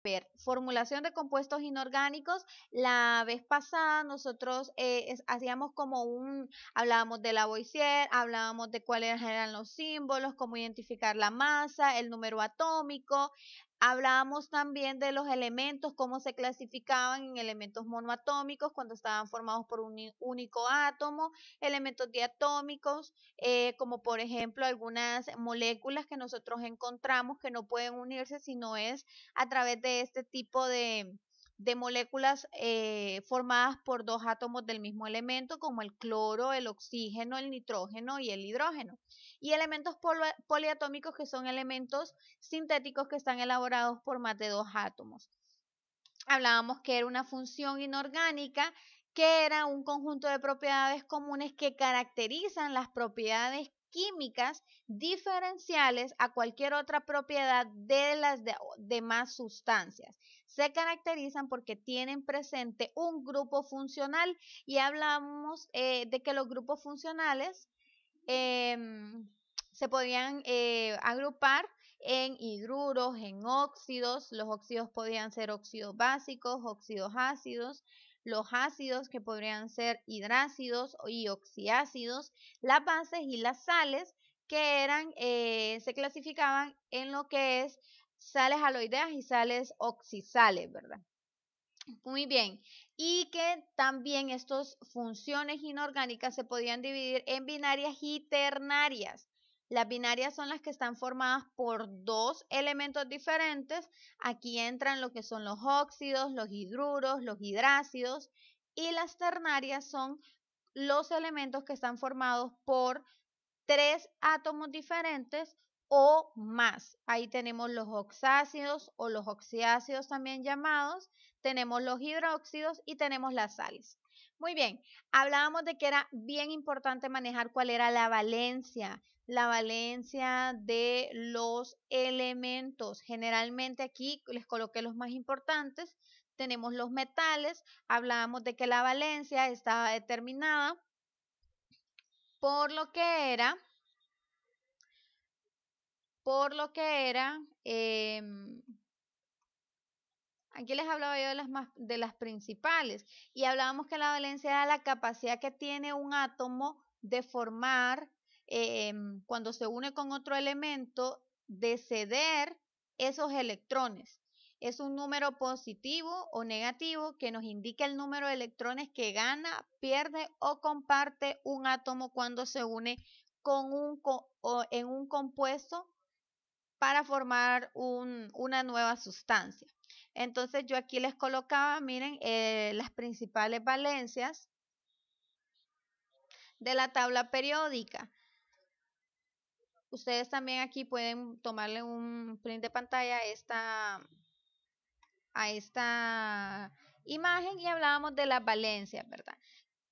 ver, formulación de compuestos inorgánicos. La vez pasada nosotros hacíamos hablábamos de Lavoisier, hablábamos de cuáles eran los símbolos, cómo identificar la masa, el número atómico. Hablábamos también de los elementos, cómo se clasificaban en elementos monoatómicos cuando estaban formados por un único átomo, elementos diatómicos, como por ejemplo algunas moléculas que nosotros encontramos que no pueden unirse si no es a través de este tipo de moléculas formadas por dos átomos del mismo elemento, como el cloro, el oxígeno, el nitrógeno y el hidrógeno. Y elementos poliatómicos, que son elementos sintéticos que están elaborados por más de dos átomos. Hablábamos que era una función inorgánica, que era un conjunto de propiedades comunes que caracterizan las propiedades químicas diferenciales a cualquier otra propiedad de las demás sustancias. Se caracterizan porque tienen presente un grupo funcional, y hablamos de que los grupos funcionales eh, se podían agrupar en hidruros, en óxidos. Los óxidos podían ser óxidos básicos, óxidos ácidos, los ácidos que podrían ser hidrácidos y oxiácidos, las bases y las sales que se clasificaban en lo que es sales aloideas y sales oxisales, ¿verdad? Muy bien, y que también estas funciones inorgánicas se podían dividir en binarias y ternarias. Las binarias son las que están formadas por dos elementos diferentes. Aquí entran lo que son los óxidos, los hidruros, los hidrácidos, y las ternarias son los elementos que están formados por tres átomos diferentes o más. Ahí tenemos los oxácidos o los oxiácidos también llamados, tenemos los hidróxidos y tenemos las sales. Muy bien, hablábamos de que era bien importante manejar cuál era la valencia de los elementos. Generalmente aquí les coloqué los más importantes. Tenemos los metales, hablábamos de que la valencia estaba determinada por lo que era por lo que era, aquí les hablaba yo de las principales, y hablábamos que la valencia era la capacidad que tiene un átomo de formar, cuando se une con otro elemento, de ceder esos electrones. Es un número positivo o negativo que nos indica el número de electrones que gana, pierde o comparte un átomo cuando se une en un compuesto para formar una nueva sustancia. Entonces yo aquí les colocaba, miren, las principales valencias de la tabla periódica. Ustedes también aquí pueden tomarle un print de pantalla a esta imagen, y hablábamos de las valencias, ¿verdad?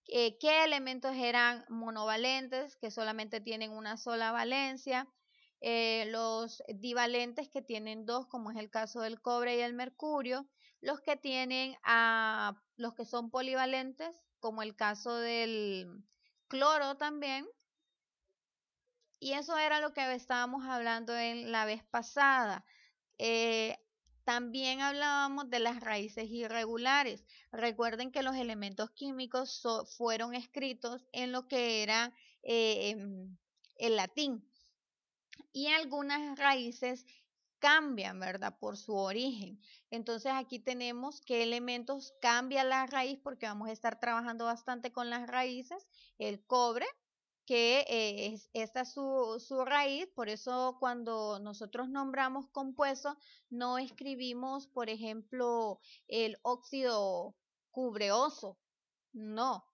¿Qué elementos eran monovalentes, que solamente tienen una sola valencia? Los divalentes, que tienen dos, como es el caso del cobre y el mercurio. Los que los que son polivalentes, como el caso del cloro también. Y eso era lo que estábamos hablando en la vez pasada. Eh, También hablábamos de las raíces irregulares. Recuerden que los elementos químicos fueron escritos en lo que era el latín, y algunas raíces cambian, ¿verdad? Por su origen. Entonces aquí tenemos qué elementos cambia la raíz, porque vamos a estar trabajando bastante con las raíces. El cobre, que esta es su raíz. Por eso cuando nosotros nombramos compuestos, no escribimos, por ejemplo, el óxido cubreoso, no.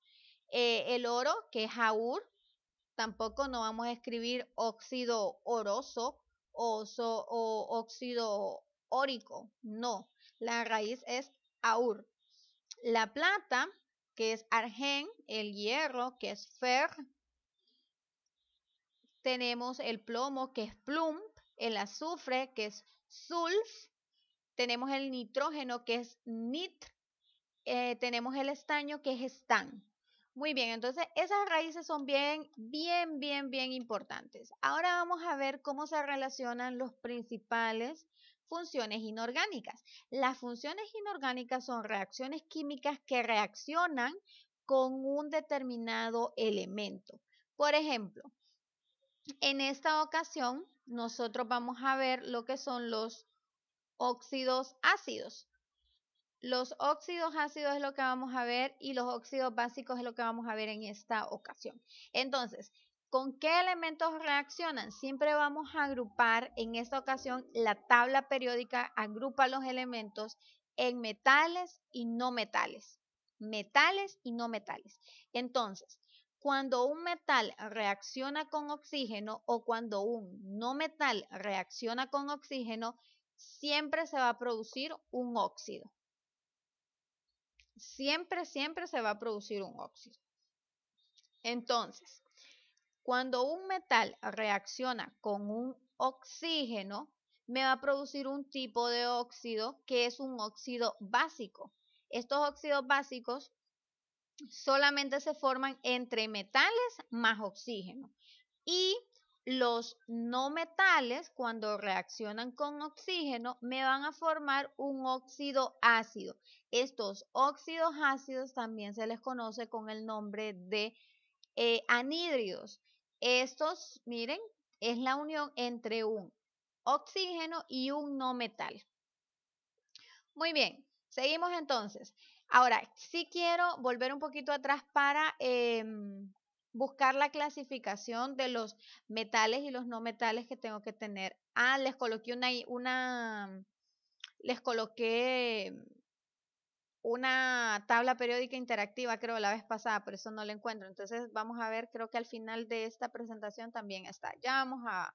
El oro, que es aur, tampoco no vamos a escribir óxido oroso o óxido órico, no. La raíz es aur. La plata, que es argén, el hierro, que es fer, tenemos el plomo, que es plum, el azufre, que es sulf, tenemos el nitrógeno, que es nitr, tenemos el estaño, que es estan. Muy bien, entonces esas raíces son bien importantes. Ahora vamos a ver cómo se relacionan los principales funciones inorgánicas. Las funciones inorgánicas son reacciones químicas que reaccionan con un determinado elemento. Por ejemplo, en esta ocasión nosotros vamos a ver lo que son los óxidos ácidos. Los óxidos ácidos es lo que vamos a ver y los óxidos básicos es lo que vamos a ver en esta ocasión. Entonces, ¿con qué elementos reaccionan? Siempre vamos a agrupar, en esta ocasión, la tabla periódica agrupa los elementos en metales y no metales. Metales y no metales. Entonces, cuando un metal reacciona con oxígeno o cuando un no metal reacciona con oxígeno, siempre se va a producir un óxido. Siempre se va a producir un óxido. Entonces, cuando un metal reacciona con un oxígeno, me va a producir un tipo de óxido que es un óxido básico. Estos óxidos básicos solamente se forman entre metales más oxígeno. Y los no metales, cuando reaccionan con oxígeno, me van a formar un óxido ácido. Estos óxidos ácidos también se les conoce con el nombre de anhídridos. Estos, miren, es la unión entre un oxígeno y un no metal. Muy bien, seguimos entonces. Ahora, sí quiero volver un poquito atrás para buscar la clasificación de los metales y los no metales que tengo que tener. Les coloqué les coloqué una tabla periódica interactiva, creo, la vez pasada, por eso no la encuentro. Entonces, vamos a ver, creo que al final de esta presentación también está. Ya vamos a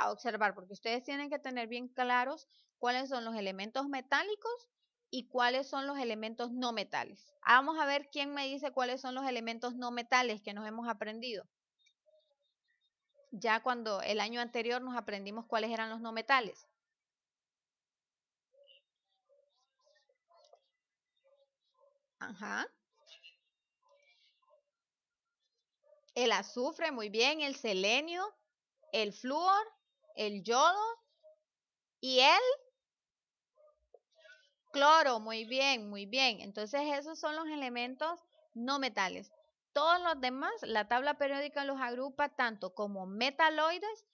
observar, porque ustedes tienen que tener bien claros cuáles son los elementos metálicos y cuáles son los elementos no metales. Vamos a ver quién me dice cuáles son los elementos no metales que nos hemos aprendido. Ya cuando el año anterior nos aprendimos cuáles eran los no metales. Ajá. El azufre, muy bien, el selenio, el flúor, el yodo y el cloro, muy bien, muy bien. Entonces esos son los elementos no metales. Todos los demás, la tabla periódica los agrupa tanto como metaloides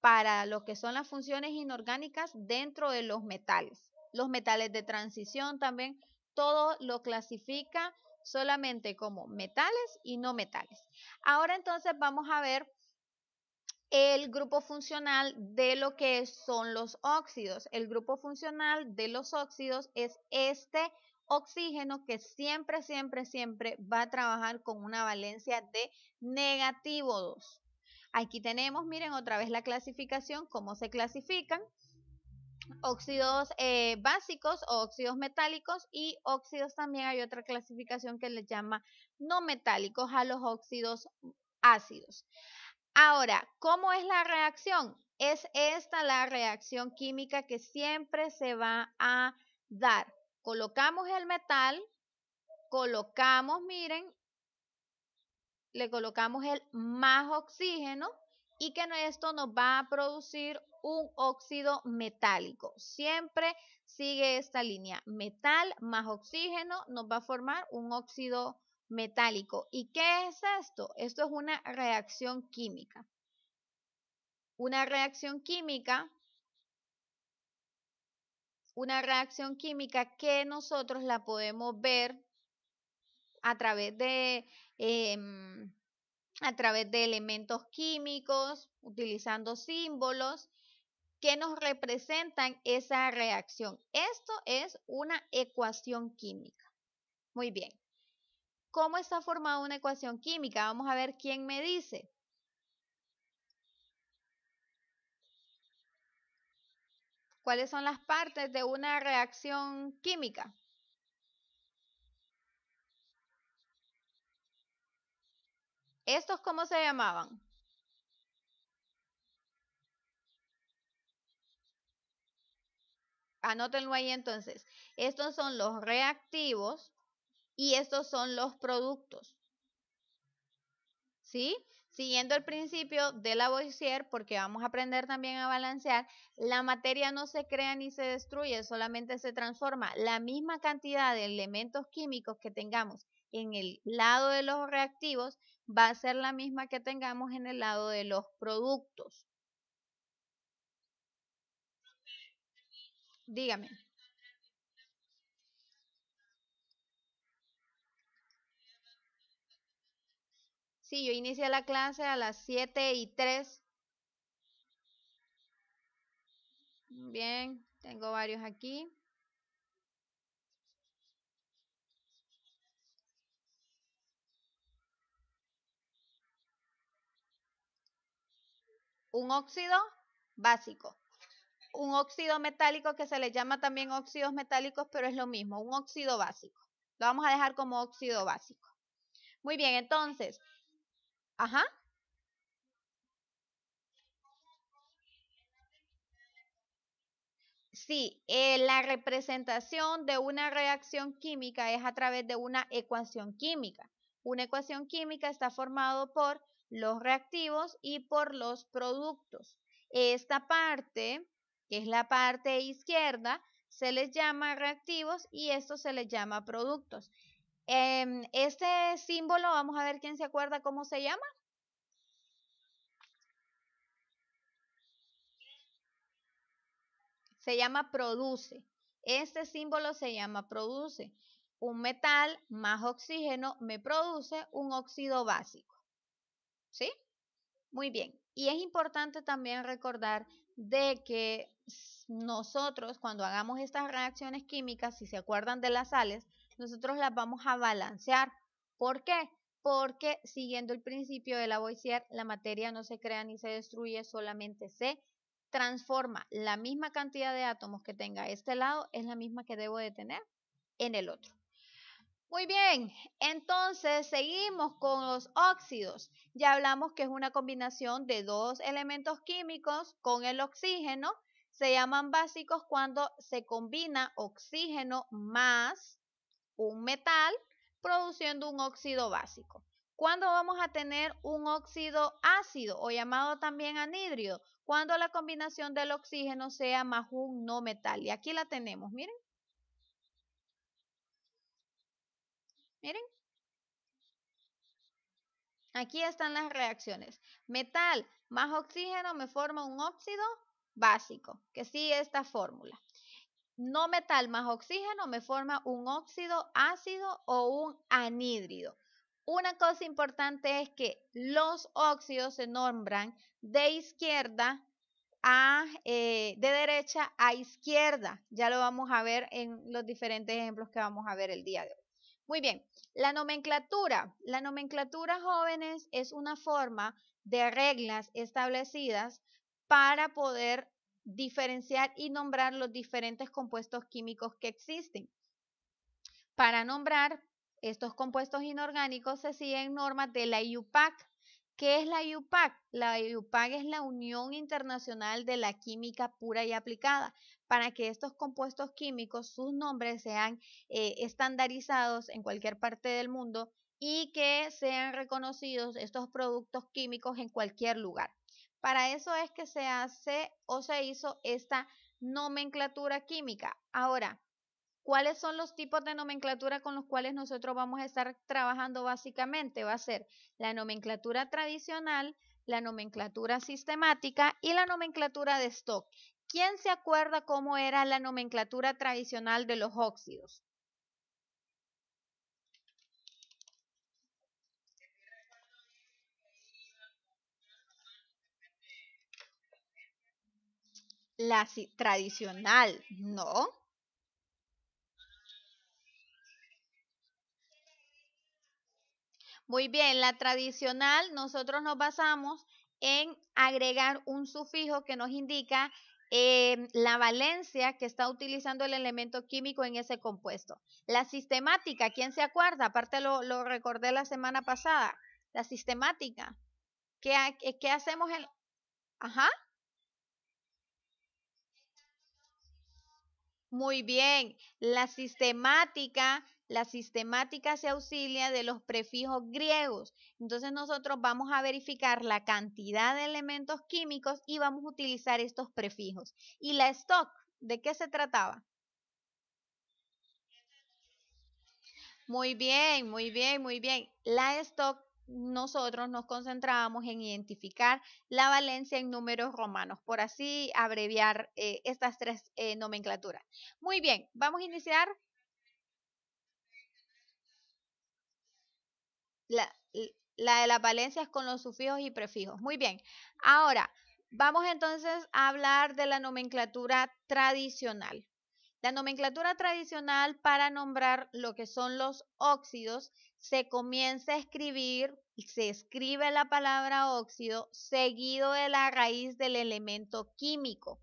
para lo que son las funciones inorgánicas dentro de los metales. Los metales de transición también, todo lo clasifica solamente como metales y no metales. Ahora entonces vamos a ver el grupo funcional de lo que son los óxidos. El grupo funcional de los óxidos es este oxígeno que siempre va a trabajar con una valencia de negativo 2. Aquí tenemos, miren otra vez la clasificación, cómo se clasifican. Óxidos básicos o óxidos metálicos y óxidos también hay otra clasificación que les llama no metálicos a los óxidos ácidos. Ahora, ¿cómo es la reacción? Es esta la reacción química que siempre se va a dar. Colocamos el metal, colocamos, miren, le colocamos el más oxígeno y que esto nos va a producir un óxido metálico. Siempre sigue esta línea. Metal más oxígeno nos va a formar un óxido metálico. ¿Y qué es esto? Esto es una reacción química que nosotros la podemos ver a través em, a través de elementos químicos, utilizando símbolos que nos representan esa reacción. Esto es una ecuación química. Muy bien. ¿Cómo está formada una ecuación química? Vamos a ver quién me dice. ¿Cuáles son las partes de una reacción química? ¿Estos cómo se llamaban? Anótenlo ahí entonces. Estos son los reactivos y estos son los productos. ¿Sí? Siguiendo el principio de Lavoisier, porque vamos a aprender también a balancear, la materia no se crea ni se destruye, solamente se transforma. La misma cantidad de elementos químicos que tengamos en el lado de los reactivos va a ser la misma que tengamos en el lado de los productos. Dígame. Sí, yo inicié la clase a las 7:03. Bien, tengo varios aquí. Un óxido básico. Un óxido metálico que se le llama también óxidos metálicos, pero es lo mismo, un óxido básico. Lo vamos a dejar como óxido básico. Muy bien, entonces, ajá, sí, la representación de una reacción química es a través de una ecuación química. Una ecuación química está formado por los reactivos y por los productos. Esta parte, que es la parte izquierda, se les llama reactivos y esto se les llama productos. Este símbolo, vamos a ver quién se acuerda cómo se llama. Se llama produce. Este símbolo se llama produce. Un metal más oxígeno me produce un óxido básico. ¿Sí? Muy bien. Y es importante también recordar de que nosotros cuando hagamos estas reacciones químicas, si se acuerdan de las sales, nosotros las vamos a balancear. ¿Por qué? Porque siguiendo el principio de Lavoisier, la materia no se crea ni se destruye, solamente se transforma. La misma cantidad de átomos que tenga este lado es la misma que debo de tener en el otro. Muy bien, entonces seguimos con los óxidos. Ya hablamos que es una combinación de dos elementos químicos con el oxígeno. Se llaman básicos cuando se combina oxígeno más un metal produciendo un óxido básico. ¿Cuándo vamos a tener un óxido ácido o llamado también anhidro? Cuando la combinación del oxígeno sea más un no metal. Y aquí la tenemos, miren, miren. Aquí están las reacciones. Metal más oxígeno me forma un óxido básico, que sigue esta fórmula. No metal más oxígeno me forma un óxido ácido o un anhídrido. Una cosa importante es que los óxidos se nombran de izquierda de derecha a izquierda. Ya lo vamos a ver en los diferentes ejemplos que vamos a ver el día de hoy. Muy bien, la nomenclatura. La nomenclatura, jóvenes, es una forma de reglas establecidas para poder diferenciar y nombrar los diferentes compuestos químicos que existen. Para nombrar estos compuestos inorgánicos se siguen normas de la IUPAC. ¿Qué es la IUPAC? La IUPAC es la Unión Internacional de la Química Pura y Aplicada. Para que estos compuestos químicos, sus nombres sean estandarizados en cualquier parte del mundo y que sean reconocidos estos productos químicos en cualquier lugar. Para eso es que se hace o se hizo esta nomenclatura química. Ahora, ¿cuáles son los tipos de nomenclatura con los cuales nosotros vamos a estar trabajando básicamente? Va a ser la nomenclatura tradicional, la nomenclatura sistemática y la nomenclatura de stock. ¿Quién se acuerda cómo era la nomenclatura tradicional de los óxidos? La tradicional, ¿no? Muy bien, la tradicional, nosotros nos basamos en agregar un sufijo que nos indica la valencia que está utilizando el elemento químico en ese compuesto. La sistemática, ¿quién se acuerda? Aparte lo recordé la semana pasada. La sistemática. ¿Qué hacemos en... Ajá. Muy bien, la sistemática La sistemática se auxilia de los prefijos griegos. Entonces nosotros vamos a verificar la cantidad de elementos químicos y vamos a utilizar estos prefijos. ¿Y la stock? ¿De qué se trataba? Muy bien, muy bien, muy bien. La stock, nosotros nos concentrábamos en identificar la valencia en números romanos, por así abreviar estas tres nomenclaturas. Muy bien, vamos a iniciar la, la de las valencias con los sufijos y prefijos. Muy bien. Ahora, vamos entonces a hablar de la nomenclatura tradicional. La nomenclatura tradicional para nombrar lo que son los óxidos se comienza a escribir, se escribe la palabra óxido seguido de la raíz del elemento químico,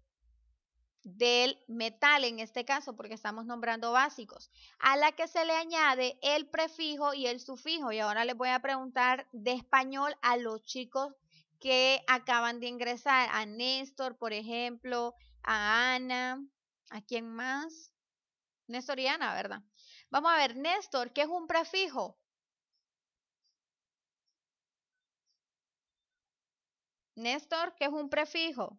del metal en este caso, porque estamos nombrando básicos, a la que se le añade el prefijo y el sufijo. Y ahora les voy a preguntar de español a los chicos que acaban de ingresar, a Néstor, por ejemplo, a Ana, ¿a quién más? Néstor y Ana, ¿verdad? Vamos a ver, Néstor, ¿qué es un prefijo? Néstor, ¿qué es un prefijo?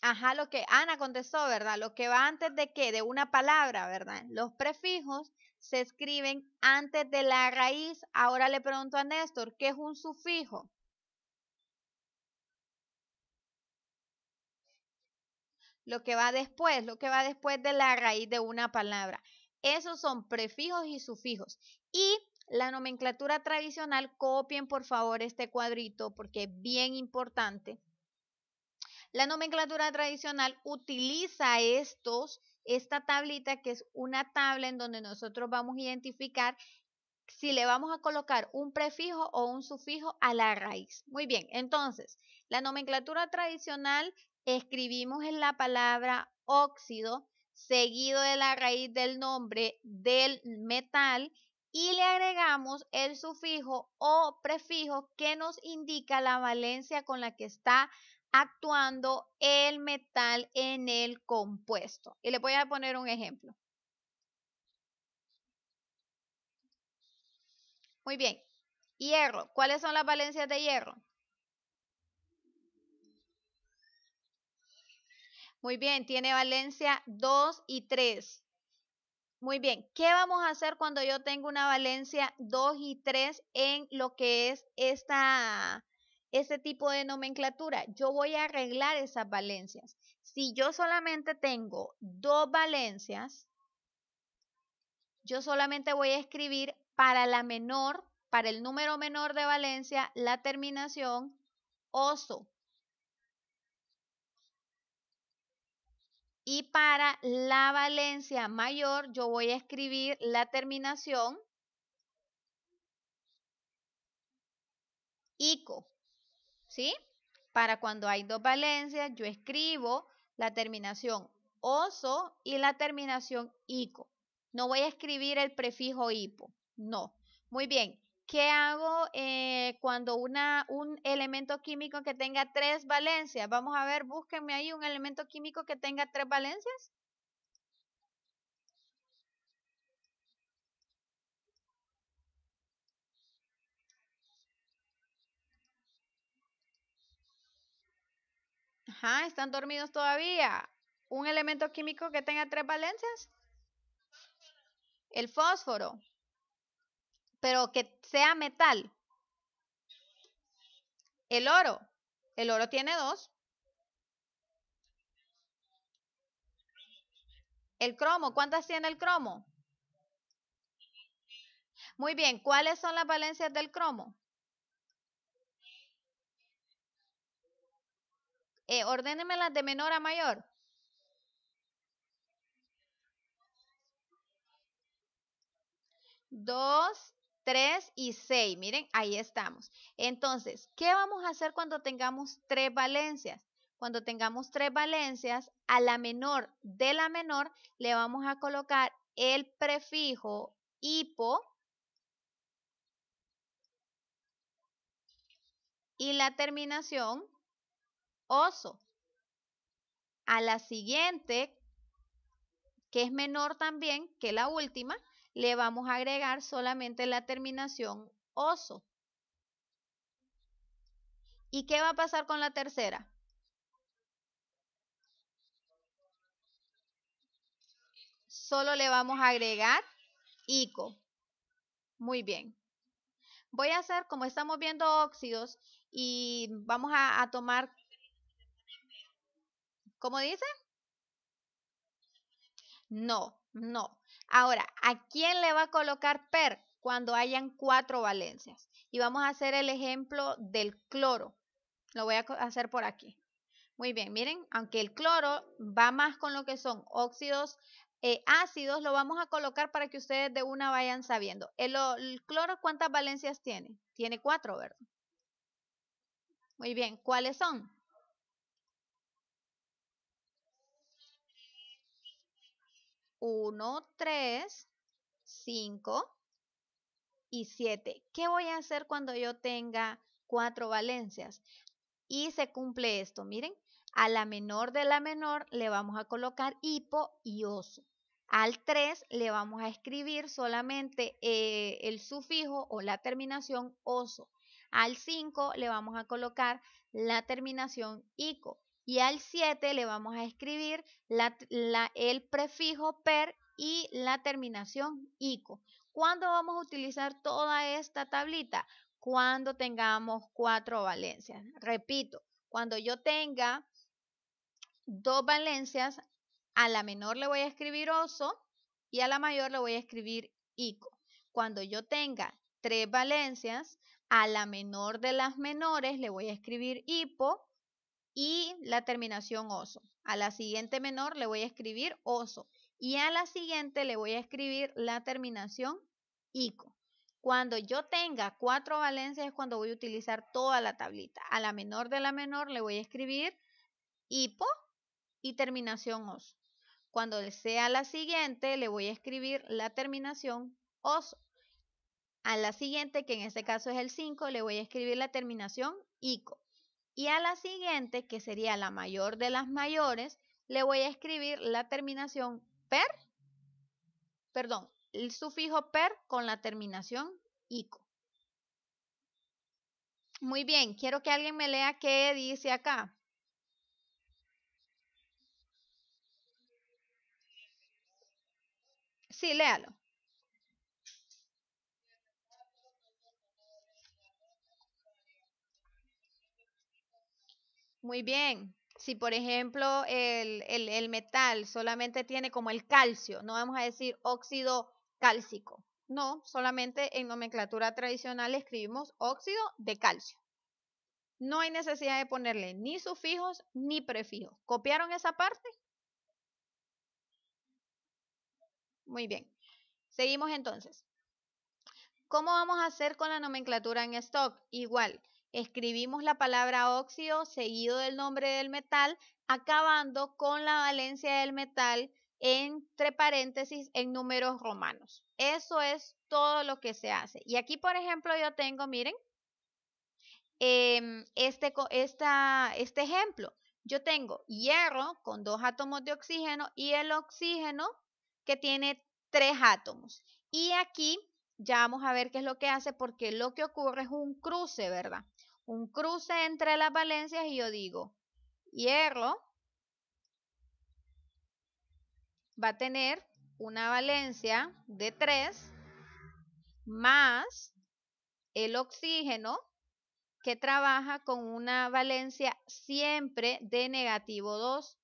Ajá, lo que Ana contestó, ¿verdad? Lo que va antes de qué, de una palabra, ¿verdad? Los prefijos se escriben antes de la raíz. Ahora le pregunto a Néstor, ¿qué es un sufijo? Lo que va después de la raíz de una palabra. Esos son prefijos y sufijos. Y la nomenclatura tradicional, copien por favor este cuadrito porque es bien importante. La nomenclatura tradicional utiliza esta tablita que es una tabla en donde nosotros vamos a identificar si le vamos a colocar un prefijo o un sufijo a la raíz. Muy bien, entonces, la nomenclatura tradicional escribimos en la palabra óxido seguido de la raíz del nombre del metal y le agregamos el sufijo o prefijo que nos indica la valencia con la que está actuando el metal en el compuesto. Y le voy a poner un ejemplo. Muy bien. Hierro. ¿Cuáles son las valencias de hierro? Muy bien, tiene valencia 2 y 3. Muy bien, ¿qué vamos a hacer cuando yo tengo una valencia 2 y 3 en lo que es este tipo de nomenclatura? Yo voy a arreglar esas valencias. Si yo solamente tengo dos valencias, yo solamente voy a escribir para la menor, para el número menor de valencia, la terminación oso. Y para la valencia mayor, yo voy a escribir la terminación ico, ¿sí? Para cuando hay dos valencias, yo escribo la terminación oso y la terminación ico. No voy a escribir el prefijo hipo, no. Muy bien, ¿qué hago cuando un elemento químico que tenga tres valencias? Vamos a ver, búsquenme ahí un elemento químico que tenga tres valencias. Ajá, ¿están dormidos todavía? ¿Un elemento químico que tenga tres valencias? El fósforo, pero que sea metal. El oro. El oro tiene dos. El cromo, ¿cuántas tiene el cromo? Muy bien, ¿cuáles son las valencias del cromo? Ordénemelas de menor a mayor. 2, 3 y 6. Miren, ahí estamos. Entonces, ¿qué vamos a hacer cuando tengamos tres valencias? Cuando tengamos tres valencias, a la menor de la menor le vamos a colocar el prefijo hipo y la terminación oso. A la siguiente, que es menor también que la última, le vamos a agregar solamente la terminación oso. ¿Y qué va a pasar con la tercera? Solo le vamos a agregar ico. Muy bien. Voy a hacer, como estamos viendo óxidos, y vamos a tomar, ¿cómo dice? No, no. Ahora, ¿a quién le va a colocar per cuando hayan 4 valencias? Y vamos a hacer el ejemplo del cloro. Lo voy a hacer por aquí. Muy bien, miren, aunque el cloro va más con lo que son óxidos ácidos, lo vamos a colocar para que ustedes de una vayan sabiendo. El cloro, ¿cuántas valencias tiene? Tiene 4, ¿verdad? Muy bien, ¿cuáles son? 1, 3, 5 y 7. ¿Qué voy a hacer cuando yo tenga 4 valencias? Y se cumple esto, miren, a la menor de la menor le vamos a colocar hipo y oso. Al 3 le vamos a escribir solamente el sufijo o la terminación oso. Al 5 le vamos a colocar la terminación ico. Y al 7 le vamos a escribir el prefijo per y la terminación ico. ¿Cuándo vamos a utilizar toda esta tablita? Cuando tengamos 4 valencias. Repito, cuando yo tenga 2 valencias, a la menor le voy a escribir oso y a la mayor le voy a escribir ico. Cuando yo tenga 3 valencias, a la menor de las menores le voy a escribir hipo y la terminación oso. A la siguiente menor le voy a escribir oso y a la siguiente le voy a escribir la terminación ico. Cuando yo tenga 4 valencias es cuando voy a utilizar toda la tablita. A la menor de la menor le voy a escribir hipo y terminación oso. Cuando sea la siguiente le voy a escribir la terminación oso. A la siguiente, que en este caso es el 5, le voy a escribir la terminación ico. Y a la siguiente, que sería la mayor de las mayores, le voy a escribir la terminación per, perdón, el sufijo per con la terminación ico. Muy bien, quiero que alguien me lea qué dice acá. Sí, léalo. Muy bien. Si por ejemplo el metal solamente tiene como el calcio, no vamos a decir óxido cálcico. No, solamente en nomenclatura tradicional escribimos óxido de calcio. No hay necesidad de ponerle ni sufijos ni prefijos. ¿Copiaron esa parte? Muy bien. Seguimos entonces. ¿Cómo vamos a hacer con la nomenclatura en stock? Igual, escribimos la palabra óxido seguido del nombre del metal, acabando con la valencia del metal entre paréntesis en números romanos. Eso es todo lo que se hace. Y aquí, por ejemplo, yo tengo, miren, este ejemplo. Yo tengo hierro con 2 átomos de oxígeno y el oxígeno que tiene 3 átomos. Y aquí ya vamos a ver qué es lo que hace porque lo que ocurre es un cruce, ¿verdad? Un cruce entre las valencias y yo digo, hierro va a tener una valencia de 3 más el oxígeno que trabaja con una valencia siempre de negativo 2.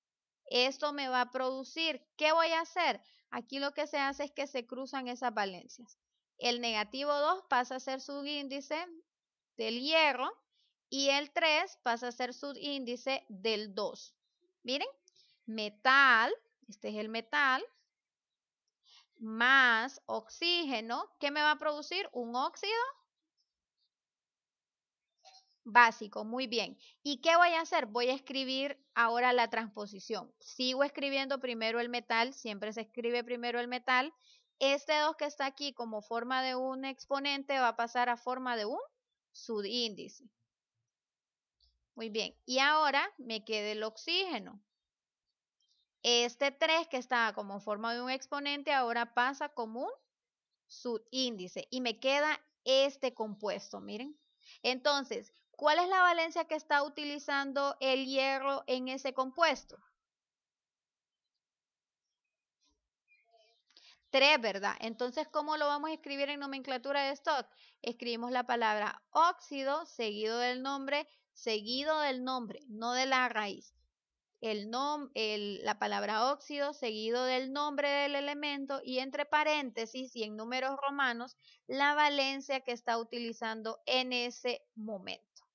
Esto me va a producir, ¿qué voy a hacer? Aquí lo que se hace es que se cruzan esas valencias. El negativo 2 pasa a ser subíndice del hierro y el 3 pasa a ser subíndice del 2. Miren, metal, este es el metal, más oxígeno, ¿qué me va a producir? Un óxido básico, muy bien. ¿Y qué voy a hacer? Voy a escribir ahora la transposición. Sigo escribiendo primero el metal, siempre se escribe primero el metal. Este 2 que está aquí como forma de un exponente va a pasar a forma de un subíndice. Muy bien. Y ahora me queda el oxígeno. Este 3 que estaba como forma de un exponente ahora pasa como un subíndice y me queda este compuesto, miren. Entonces, ¿cuál es la valencia que está utilizando el hierro en ese compuesto? 3, ¿verdad? Entonces, ¿cómo lo vamos a escribir en nomenclatura de stock? Escribimos la palabra óxido seguido del nombre, no de la raíz. La palabra óxido seguido del nombre del elemento y entre paréntesis y en números romanos la valencia que está utilizando en ese momento.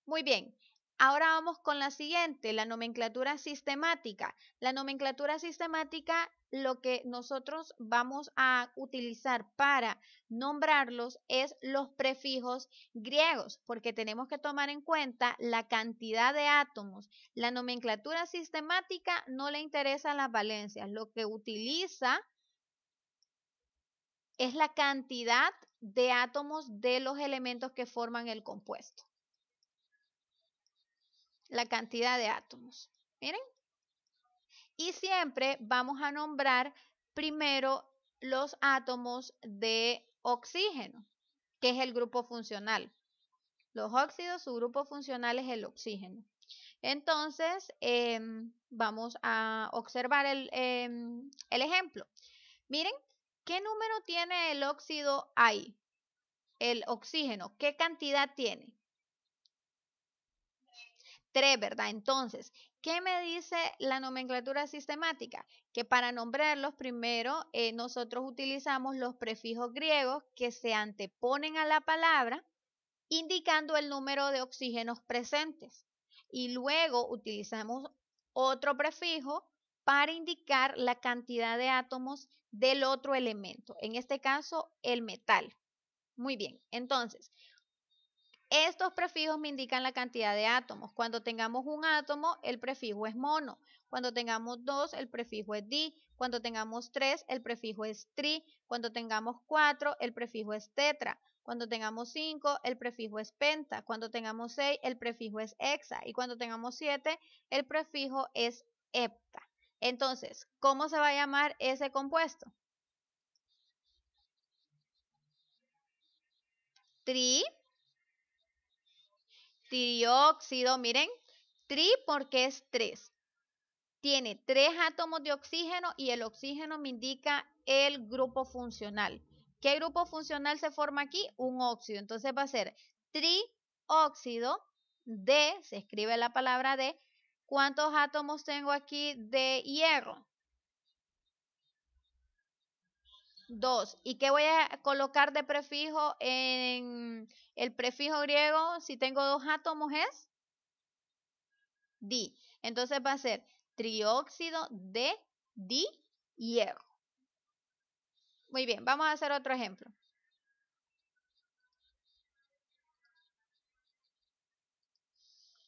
Muy bien, ahora vamos con la siguiente, la nomenclatura sistemática. La nomenclatura sistemática, lo que nosotros vamos a utilizar para nombrarlos es los prefijos griegos, porque tenemos que tomar en cuenta la cantidad de átomos. La nomenclatura sistemática no le interesa las valencias, lo que utiliza es la cantidad de átomos de los elementos que forman el compuesto. La cantidad de átomos. Miren. Y siempre vamos a nombrar primero los átomos de oxígeno, que es el grupo funcional. Los óxidos, su grupo funcional es el oxígeno. Entonces, vamos a observar el ejemplo. Miren, ¿qué número tiene el óxido ahí? El oxígeno, ¿qué cantidad tiene? 3, ¿verdad? Entonces, ¿qué me dice la nomenclatura sistemática? Que para nombrarlos primero nosotros utilizamos los prefijos griegos que se anteponen a la palabra indicando el número de oxígenos presentes. Y luego utilizamos otro prefijo para indicar la cantidad de átomos del otro elemento, en este caso el metal. Muy bien, entonces, estos prefijos me indican la cantidad de átomos. Cuando tengamos un átomo, el prefijo es mono. Cuando tengamos 2, el prefijo es di. Cuando tengamos 3, el prefijo es tri. Cuando tengamos 4, el prefijo es tetra. Cuando tengamos 5, el prefijo es penta. Cuando tengamos 6, el prefijo es hexa. Y cuando tengamos 7, el prefijo es hepta. Entonces, ¿cómo se va a llamar ese compuesto? Trióxido, miren, tri porque es 3. Tiene 3 átomos de oxígeno y el oxígeno me indica el grupo funcional. ¿Qué grupo funcional se forma aquí? Un óxido. Entonces va a ser trióxido de, se escribe la palabra de, ¿cuántos átomos tengo aquí de hierro? 2. ¿Y qué voy a colocar de prefijo en el prefijo griego? Si tengo 2 átomos es di. Entonces va a ser trióxido de hierro. Muy bien, vamos a hacer otro ejemplo.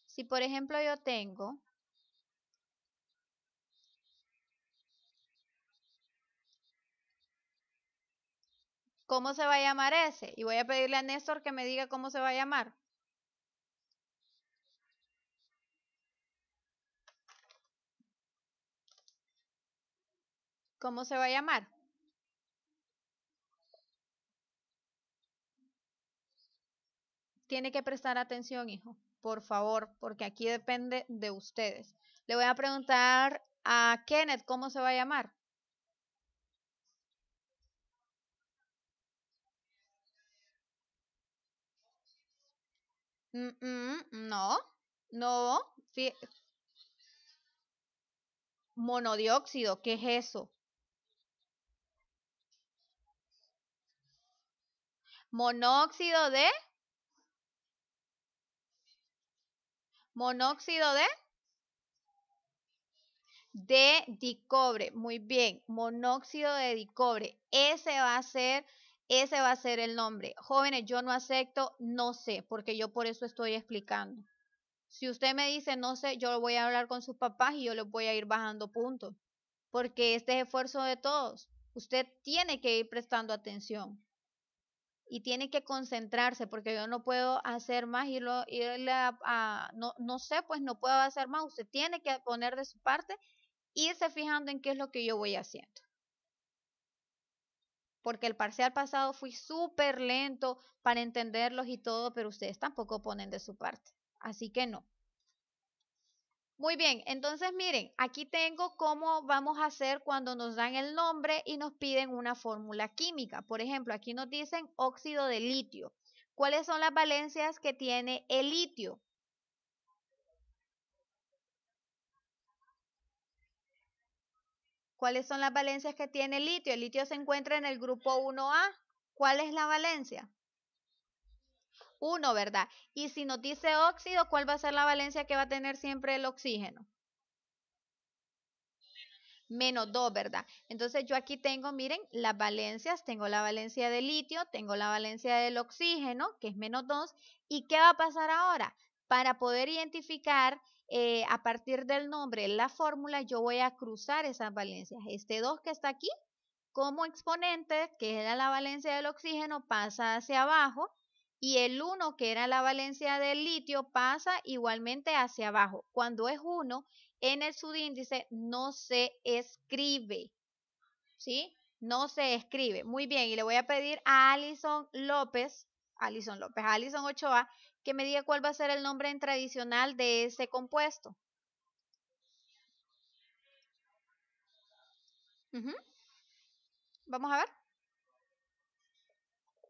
Si por ejemplo yo tengo ¿cómo se va a llamar ese? Y voy a pedirle a Néstor que me diga cómo se va a llamar. ¿Cómo se va a llamar? Tiene que prestar atención, hijo, por favor, porque aquí depende de ustedes. Le voy a preguntar a Kenneth cómo se va a llamar. No, no. Monodióxido, ¿qué es eso? Monóxido de monóxido de dicobre. Muy bien, monóxido de dicobre. Ese va a ser el nombre. Jóvenes, yo no acepto, no sé, porque yo por eso estoy explicando. Si usted me dice no sé, yo voy a hablar con sus papás y yo les voy a ir bajando puntos, porque este es esfuerzo de todos. Usted tiene que ir prestando atención. y tiene que concentrarse porque yo no puedo hacer más y irle no sé, pues no puedo hacer más. Usted tiene que poner de su parte, irse fijando en qué es lo que yo voy haciendo. Porque el parcial pasado fui súper lento para entenderlos y todo, pero ustedes tampoco ponen de su parte. Así que no. Muy bien, entonces miren, aquí tengo cómo vamos a hacer cuando nos dan el nombre y nos piden una fórmula química. Por ejemplo, aquí nos dicen óxido de litio. ¿Cuáles son las valencias que tiene el litio? ¿Cuáles son las valencias que tiene el litio? El litio se encuentra en el grupo 1A. ¿Cuál es la valencia? 1, ¿verdad? Y si nos dice óxido, ¿cuál va a ser la valencia que va a tener siempre el oxígeno? -2, ¿verdad? Entonces yo aquí tengo, miren, las valencias, tengo la valencia del litio, tengo la valencia del oxígeno, que es -2, ¿y qué va a pasar ahora? Para poder identificar a partir del nombre la fórmula, yo voy a cruzar esas valencias. Este 2 que está aquí, como exponente, que era la valencia del oxígeno, pasa hacia abajo, y el 1, que era la valencia del litio, pasa igualmente hacia abajo. Cuando es 1, en el subíndice no se escribe, ¿sí? No se escribe. Muy bien, y le voy a pedir a Alison Ochoa, que me diga cuál va a ser el nombre en tradicional de ese compuesto. Vamos a ver.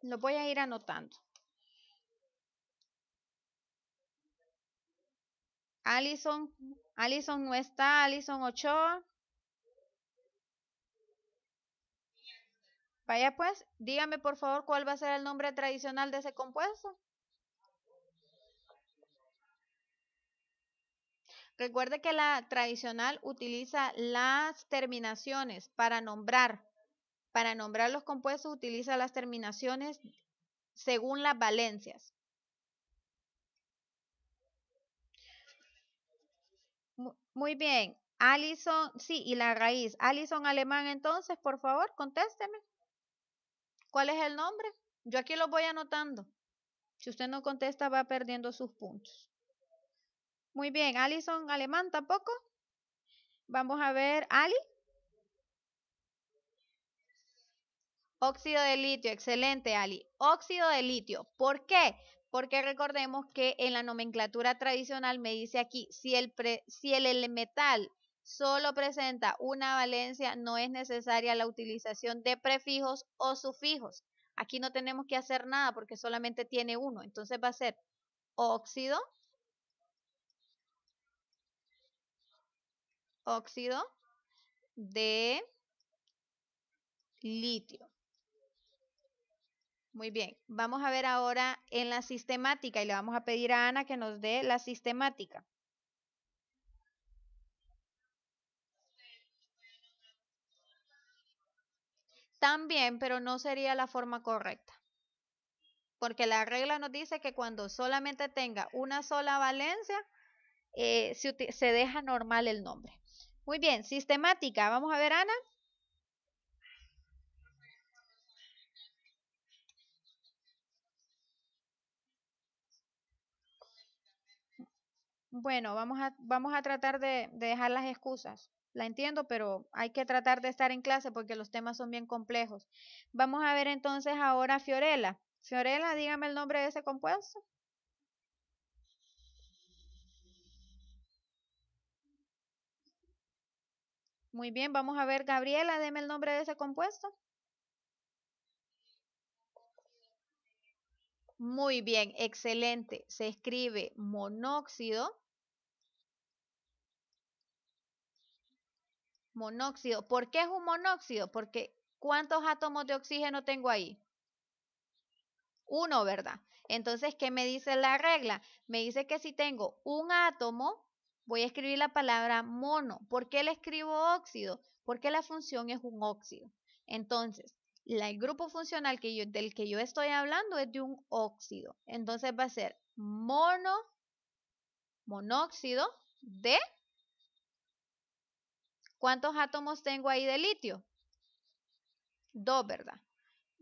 Lo voy a ir anotando. Alison no está, Alison Ochoa. Vaya pues, dígame por favor cuál va a ser el nombre tradicional de ese compuesto. Recuerde que la tradicional utiliza las terminaciones para nombrar. Para nombrar los compuestos utiliza las terminaciones según las valencias. Muy bien. Alison, sí, y la raíz. Alison Alemán, entonces, por favor, contésteme. ¿Cuál es el nombre? Yo aquí lo voy anotando. Si usted no contesta, va perdiendo sus puntos. Muy bien. Alison Alemán, ¿tampoco? Vamos a ver. Ali. Óxido de litio, excelente, Ali. Óxido de litio. ¿Por qué? Porque recordemos que en la nomenclatura tradicional me dice aquí, si el metal solo presenta una valencia, no es necesaria la utilización de prefijos o sufijos. Aquí no tenemos que hacer nada porque solamente tiene uno. Entonces va a ser óxido, óxido de litio. Muy bien, vamos a ver ahora en la sistemática y le vamos a pedir a Ana que nos dé la sistemática. También, pero no sería la forma correcta. Porque la regla nos dice que cuando solamente tenga una sola valencia, se deja normal el nombre. Muy bien, sistemática. Vamos a ver, Ana. Bueno, vamos a tratar de dejar las excusas. La entiendo, pero hay que tratar de estar en clase porque los temas son bien complejos. Vamos a ver entonces ahora Fiorella. Fiorella, dígame el nombre de ese compuesto. Muy bien, vamos a ver Gabriela, deme el nombre de ese compuesto. Muy bien, excelente. Se escribe monóxido. Monóxido. ¿Por qué es un monóxido? Porque ¿cuántos átomos de oxígeno tengo ahí? Uno, ¿verdad? Entonces, ¿qué me dice la regla? Me dice que si tengo un átomo, voy a escribir la palabra mono. ¿Por qué le escribo óxido? Porque la función es un óxido. Entonces, el grupo funcional del que yo estoy hablando es de un óxido. Entonces va a ser monóxido de... ¿Cuántos átomos tengo ahí de litio? 2, ¿verdad?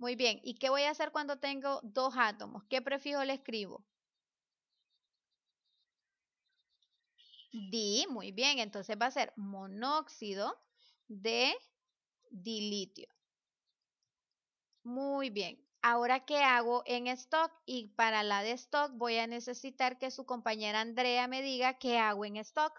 Muy bien. ¿Y qué voy a hacer cuando tengo dos átomos? ¿Qué prefijo le escribo? Di, muy bien. Entonces va a ser monóxido de dilitio. Muy bien. Ahora, ¿qué hago en stock? Y para la de stock voy a necesitar que su compañera Andrea me diga qué hago en stock.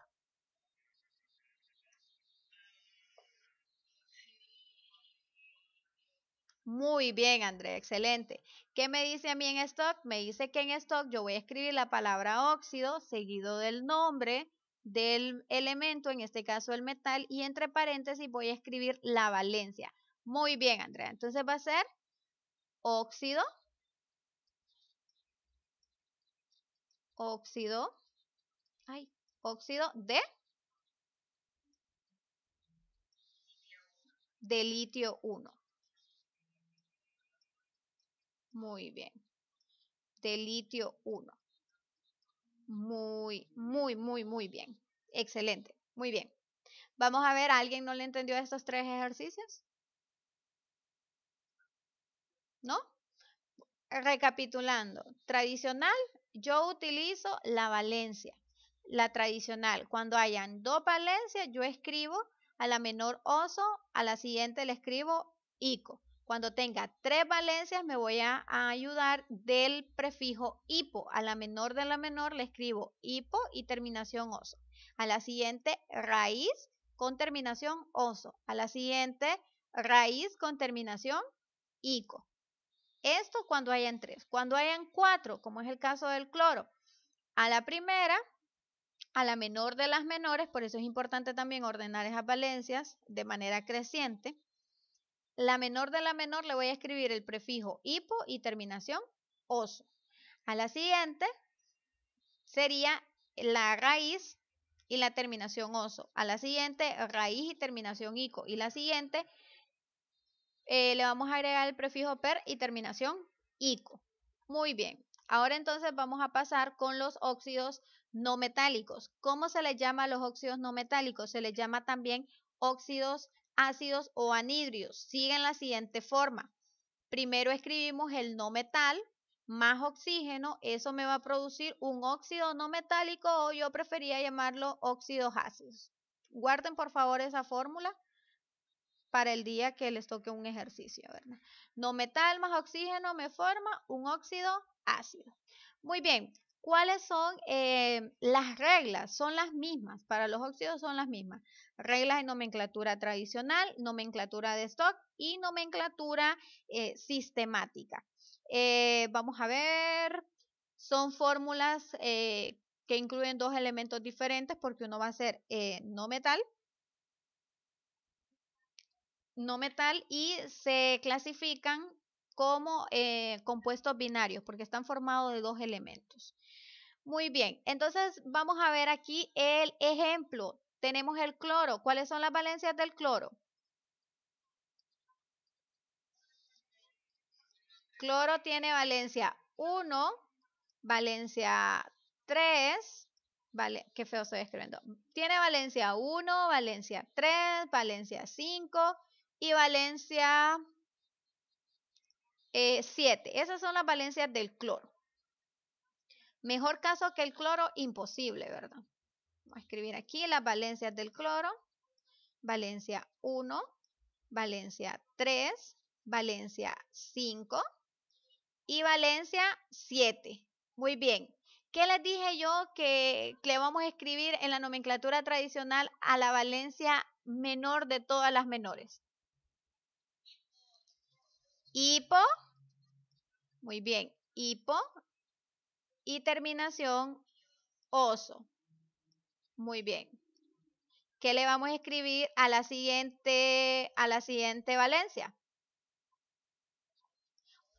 Muy bien, Andrea, excelente. ¿Qué me dice a mí en stock? Me dice que en stock yo voy a escribir la palabra óxido seguido del nombre del elemento, en este caso el metal, y entre paréntesis voy a escribir la valencia. Muy bien, Andrea. Entonces va a ser óxido, óxido, ay, óxido de litio 1. Muy bien. De litio 1. Muy bien. Excelente. Muy bien. Vamos a ver, ¿a alguien no le entendió estos tres ejercicios? ¿No? Recapitulando, tradicional, yo utilizo la valencia. La tradicional, cuando hayan dos valencias, yo escribo a la menor oso, a la siguiente le escribo ico. Cuando tenga tres valencias, me voy a ayudar del prefijo hipo. A la menor de la menor le escribo hipo y terminación oso. A la siguiente, raíz con terminación oso. A la siguiente, raíz con terminación ico. Esto cuando hayan tres. Cuando hayan cuatro, como es el caso del cloro, a la primera, a la menor de las menores, por eso es importante también ordenar esas valencias de manera creciente. La menor de la menor le voy a escribir el prefijo hipo y terminación oso. A la siguiente sería la raíz y la terminación oso. A la siguiente, raíz y terminación ico. Y la siguiente, le vamos a agregar el prefijo per y terminación ico. Muy bien. Ahora entonces vamos a pasar con los óxidos no metálicos. ¿Cómo se les llama a los óxidos no metálicos? Se les llama también óxidos ácidos o anhidrios. Siguen la siguiente forma. Primero escribimos el no metal más oxígeno. Eso me va a producir un óxido no metálico o yo prefería llamarlo óxidos ácidos. Guarden por favor esa fórmula para el día que les toque un ejercicio, ¿verdad? No metal más oxígeno me forma un óxido ácido. Muy bien, ¿cuáles son las reglas? Son las mismas, para los óxidos son las mismas. Reglas de nomenclatura tradicional, nomenclatura de stock y nomenclatura sistemática. Vamos a ver, son fórmulas que incluyen dos elementos diferentes porque uno va a ser no metal y se clasifican como compuestos binarios porque están formados de dos elementos. Muy bien, entonces vamos a ver aquí el ejemplo. Tenemos el cloro. ¿Cuáles son las valencias del cloro? Cloro tiene valencia 1, valencia 3, vale, qué feo estoy escribiendo. Tiene valencia 1, valencia 3, valencia 5 y valencia 7. Esas son las valencias del cloro. Mejor caso que el cloro, imposible, ¿verdad? Vamos a escribir aquí las valencias del cloro. Valencia 1, valencia 3, valencia 5 y valencia 7. Muy bien. ¿Qué les dije yo que le vamos a escribir en la nomenclatura tradicional a la valencia menor de todas las menores? Hipo, muy bien, hipo y terminación oso. Muy bien. ¿Qué le vamos a escribir a la siguiente valencia?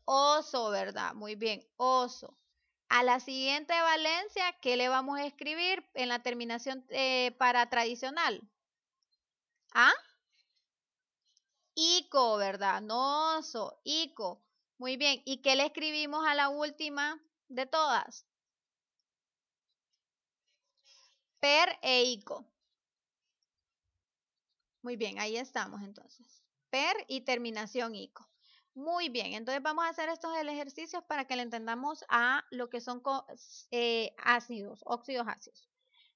Oso, ¿verdad? Muy bien, oso. A la siguiente valencia, ¿qué le vamos a escribir en la terminación para tradicional? ¿Ah? Ico, ¿verdad? No oso, ico. Muy bien. ¿Y qué le escribimos a la última de todas? Per e ico. Muy bien, ahí estamos entonces. Per y terminación ico. Muy bien, entonces vamos a hacer estos ejercicios para que le entendamos a lo que son ácidos, óxidos ácidos.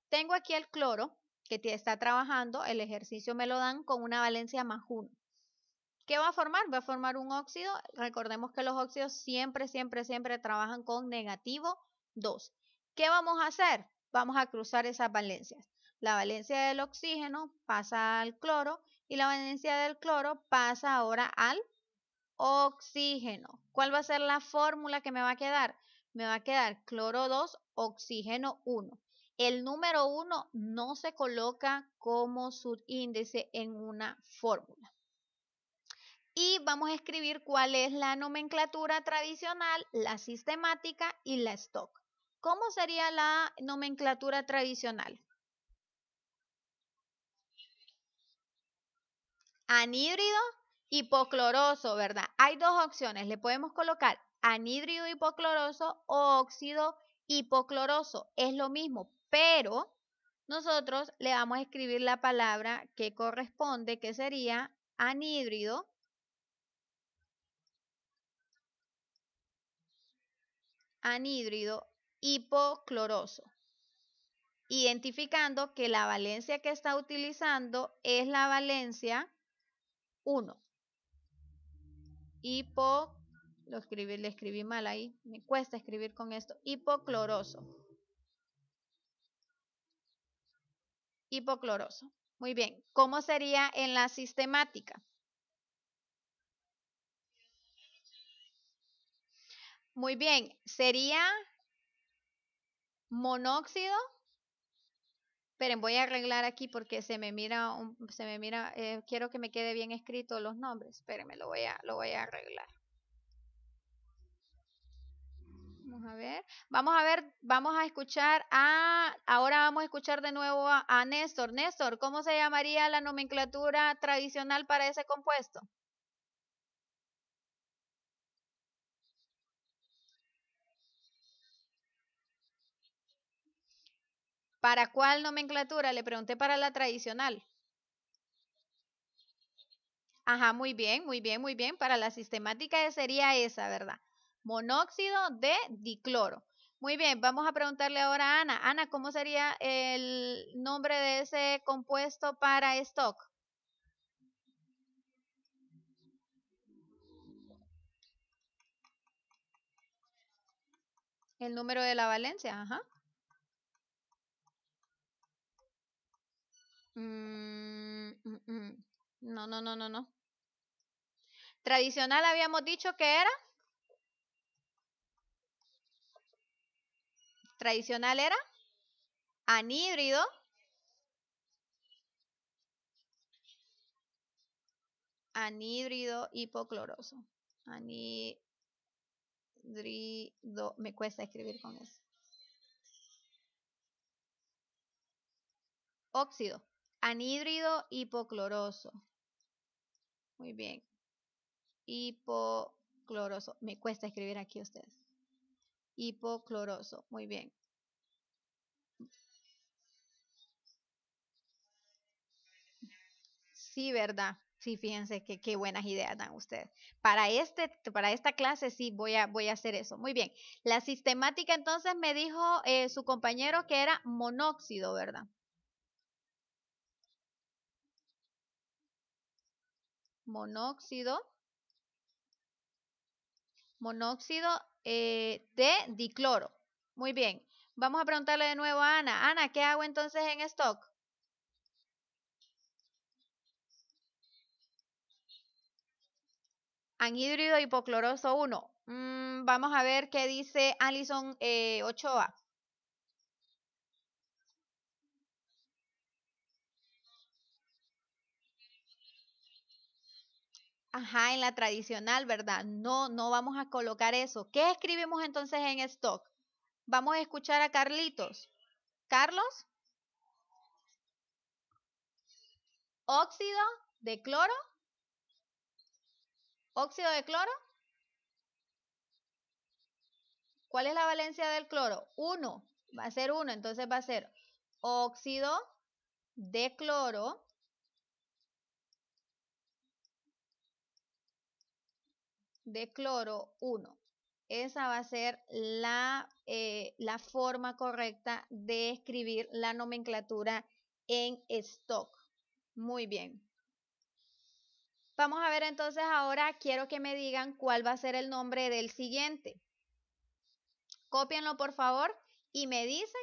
Tengo aquí el cloro que está trabajando, el ejercicio me lo dan con una valencia +1. ¿Qué va a formar? Va a formar un óxido. Recordemos que los óxidos siempre, siempre, siempre trabajan con -2. ¿Qué vamos a hacer? Vamos a cruzar esas valencias. La valencia del oxígeno pasa al cloro y la valencia del cloro pasa ahora al oxígeno. ¿Cuál va a ser la fórmula que me va a quedar? Me va a quedar cloro 2, oxígeno 1. El número 1 no se coloca como subíndice en una fórmula. Y vamos a escribir cuál es la nomenclatura tradicional, la sistemática y la stock. ¿Cómo sería la nomenclatura tradicional? Anhídrido hipocloroso, ¿verdad? Hay dos opciones. Le podemos colocar anhídrido hipocloroso o óxido hipocloroso. Es lo mismo, pero nosotros le vamos a escribir la palabra que corresponde, que sería anhídrido hipocloroso, identificando que la valencia que está utilizando es la valencia 1. Le escribí mal ahí, me cuesta escribir con esto. Hipocloroso. Hipocloroso. Muy bien. ¿Cómo sería en la sistemática? Muy bien. Sería monóxido. Esperen, voy a arreglar aquí porque quiero que me quede bien escrito los nombres. Espérenme, lo voy a arreglar. Vamos a escuchar ahora vamos a escuchar de nuevo a Néstor. Néstor, ¿cómo se llamaría la nomenclatura tradicional para ese compuesto? ¿Para cuál nomenclatura? Le pregunté para la tradicional. Ajá, muy bien, muy bien, muy bien. Para la sistemática sería esa, ¿verdad? Monóxido de dicloro. Muy bien, vamos a preguntarle ahora a Ana. Ana, ¿cómo sería el nombre de ese compuesto para stock? El número de la valencia, ajá. No, no, no, no, no. Tradicional habíamos dicho que era. Tradicional era anhídrido. Anhídrido hipocloroso. Anhídrido. Me cuesta escribir con eso. Óxido. Anhídrido hipocloroso. Muy bien. Hipocloroso. Me cuesta escribir aquí ustedes. Hipocloroso. Muy bien. Sí, ¿verdad? Sí, fíjense que qué buenas ideas dan ustedes. Para esta clase sí voy a hacer eso. Muy bien. La sistemática entonces me dijo su compañero que era monóxido, ¿verdad? Monóxido. Monóxido de dicloro. Muy bien. Vamos a preguntarle de nuevo a Ana. Ana, ¿qué hago entonces en stock? Anhídrido hipocloroso 1. Vamos a ver qué dice Alison Ochoa. Ajá, en la tradicional, ¿verdad? No, no vamos a colocar eso. ¿Qué escribimos entonces en stock? Vamos a escuchar a Carlitos. Carlos, óxido de cloro. Óxido de cloro. ¿Cuál es la valencia del cloro? 1. Va a ser 1, entonces va a ser óxido de cloro de cloro 1. Esa va a ser la forma correcta de escribir la nomenclatura en stock. Muy bien. Vamos a ver entonces ahora, quiero que me digan cuál va a ser el nombre del siguiente. Cópienlo por favor y me dicen.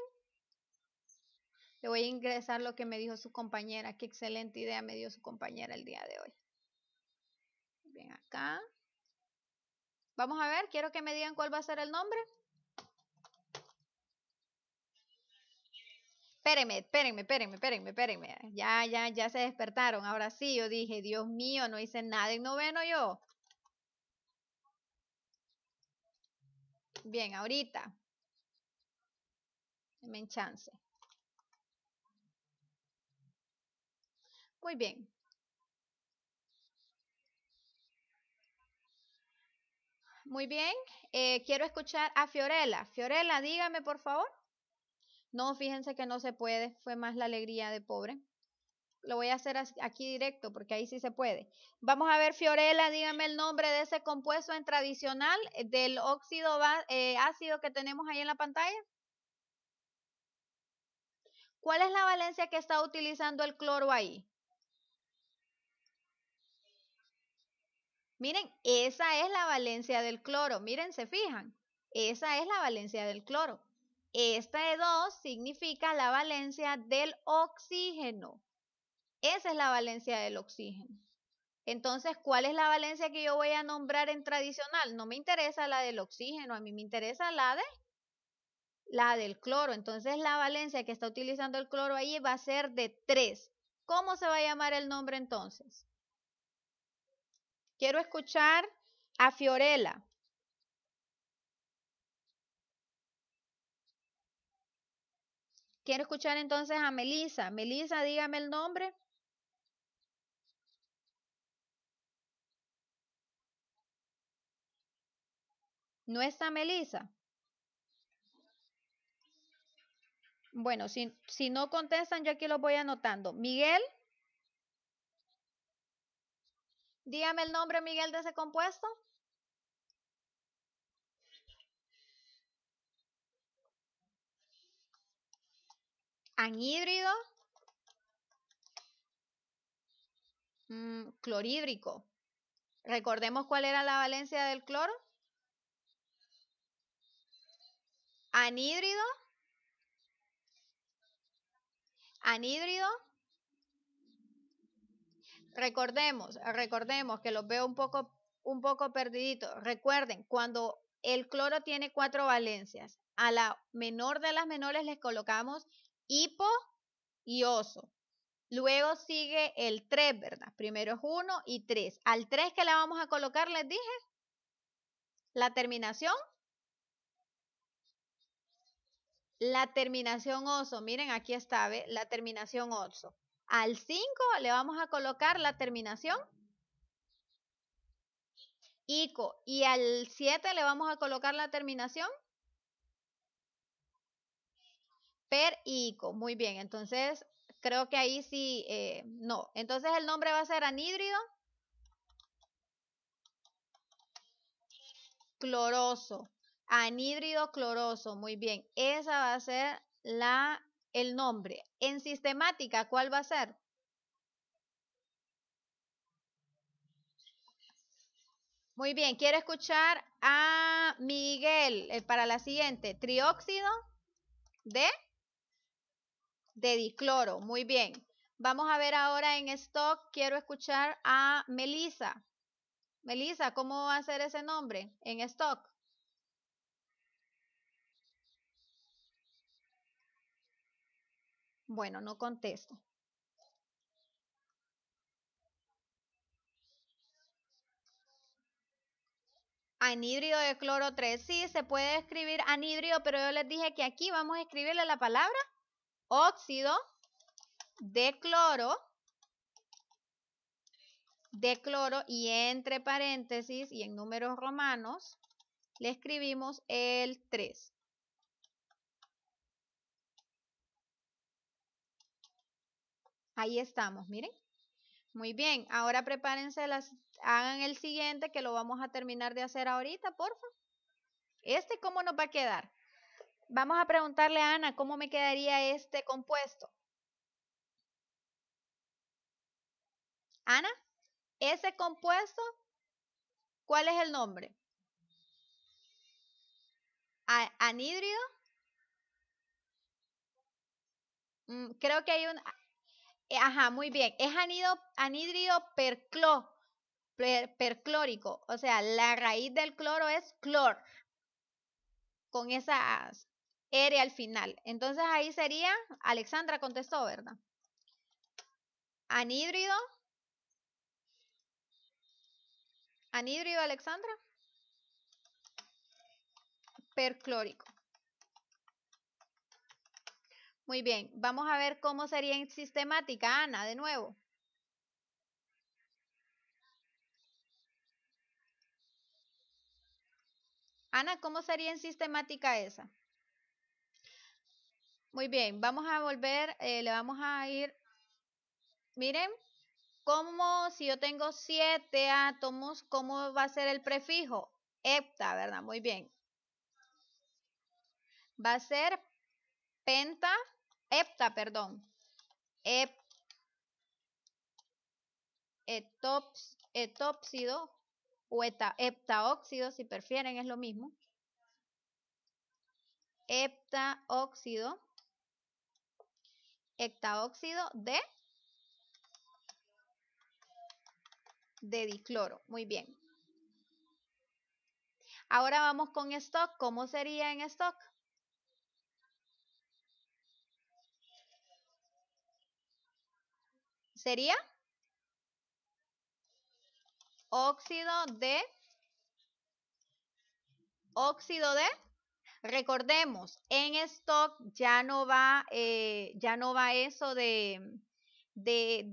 Le voy a ingresar lo que me dijo su compañera. Qué excelente idea me dio su compañera el día de hoy. Bien, acá. Vamos a ver, quiero que me digan cuál va a ser el nombre. Espérenme. Ya se despertaron. Ahora sí, yo dije, Dios mío, no hice nada en noveno yo. Bien, ahorita. Denme chance. Muy bien. Muy bien. Quiero escuchar a Fiorella. Fiorella, dígame por favor. No, fíjense que no se puede. Fue más la alegría de pobre. Lo voy a hacer aquí directo porque ahí sí se puede. Vamos a ver, Fiorella, dígame el nombre de ese compuesto en tradicional del óxido ácido que tenemos ahí en la pantalla. ¿Cuál es la valencia que está utilizando el cloro ahí? Miren, esa es la valencia del cloro. Miren, se fijan. Esa es la valencia del cloro. Esta de 2 significa la valencia del oxígeno. Esa es la valencia del oxígeno. Entonces, ¿cuál es la valencia que yo voy a nombrar en tradicional? No me interesa la del oxígeno, a mí me interesa la del cloro. Entonces, la valencia que está utilizando el cloro ahí va a ser de 3. ¿Cómo se va a llamar el nombre entonces? Quiero escuchar a Fiorella. Quiero escuchar entonces a Melissa. Melissa, dígame el nombre. ¿No está Melissa? Bueno, si no contestan, yo aquí los voy anotando. Miguel, dígame el nombre, Miguel, de ese compuesto. Anhídrido. Clorhídrico. Recordemos cuál era la valencia del cloro. Anhídrido. Anhídrido. Recordemos que los veo un poco perdiditos. Recuerden, cuando el cloro tiene 4 valencias, a la menor de las menores les colocamos hipo y oso. Luego sigue el 3, ¿verdad? Primero es 1 y 3. Al 3 que le vamos a colocar, les dije, la terminación. La terminación oso. Miren, aquí está, ¿ve? La terminación oso. Al 5 le vamos a colocar la terminación ico. Y al 7 le vamos a colocar la terminación per ico. Muy bien, entonces creo que ahí sí, no. Entonces el nombre va a ser anhídrido cloroso. Anhídrido cloroso. Muy bien, esa va a ser el nombre. En sistemática, ¿cuál va a ser? Muy bien, quiero escuchar a Miguel para la siguiente. Trióxido de dicloro. Muy bien. Vamos a ver ahora en stock. Quiero escuchar a Melissa. Melissa, ¿cómo va a ser ese nombre en stock? Bueno, no contesto. Anhídrido de cloro 3. Sí, se puede escribir anhídrido, pero yo les dije que aquí vamos a escribirle la palabra óxido de cloro y entre paréntesis y en números romanos le escribimos el 3. Ahí estamos, miren. Muy bien, ahora prepárense, hagan el siguiente que lo vamos a terminar de hacer ahorita, porfa. ¿Cómo nos va a quedar? Vamos a preguntarle a Ana cómo me quedaría este compuesto. Ana, ese compuesto, ¿cuál es el nombre? ¿Anhídrido? Creo que hay un... Ajá, muy bien. Es anhídrido perclórico. O sea, la raíz del cloro es clor, con esa R al final. Entonces ahí sería, Alexandra contestó, ¿verdad? Anhídrido. Anhídrido, Alexandra. Perclórico. Muy bien, vamos a ver cómo sería en sistemática, Ana, de nuevo. Ana, ¿cómo sería en sistemática esa? Muy bien, vamos a volver, le vamos a ir, miren, como si yo tengo 7 átomos, ¿cómo va a ser el prefijo? Hepta, ¿verdad? Muy bien. Va a ser hepta, perdón. Etóxido o heptaóxido, si prefieren, es lo mismo. Heptaóxido de dicloro. Muy bien. Ahora vamos con stock. ¿Cómo sería en stock? Sería óxido de recordemos, en stock ya no va eso de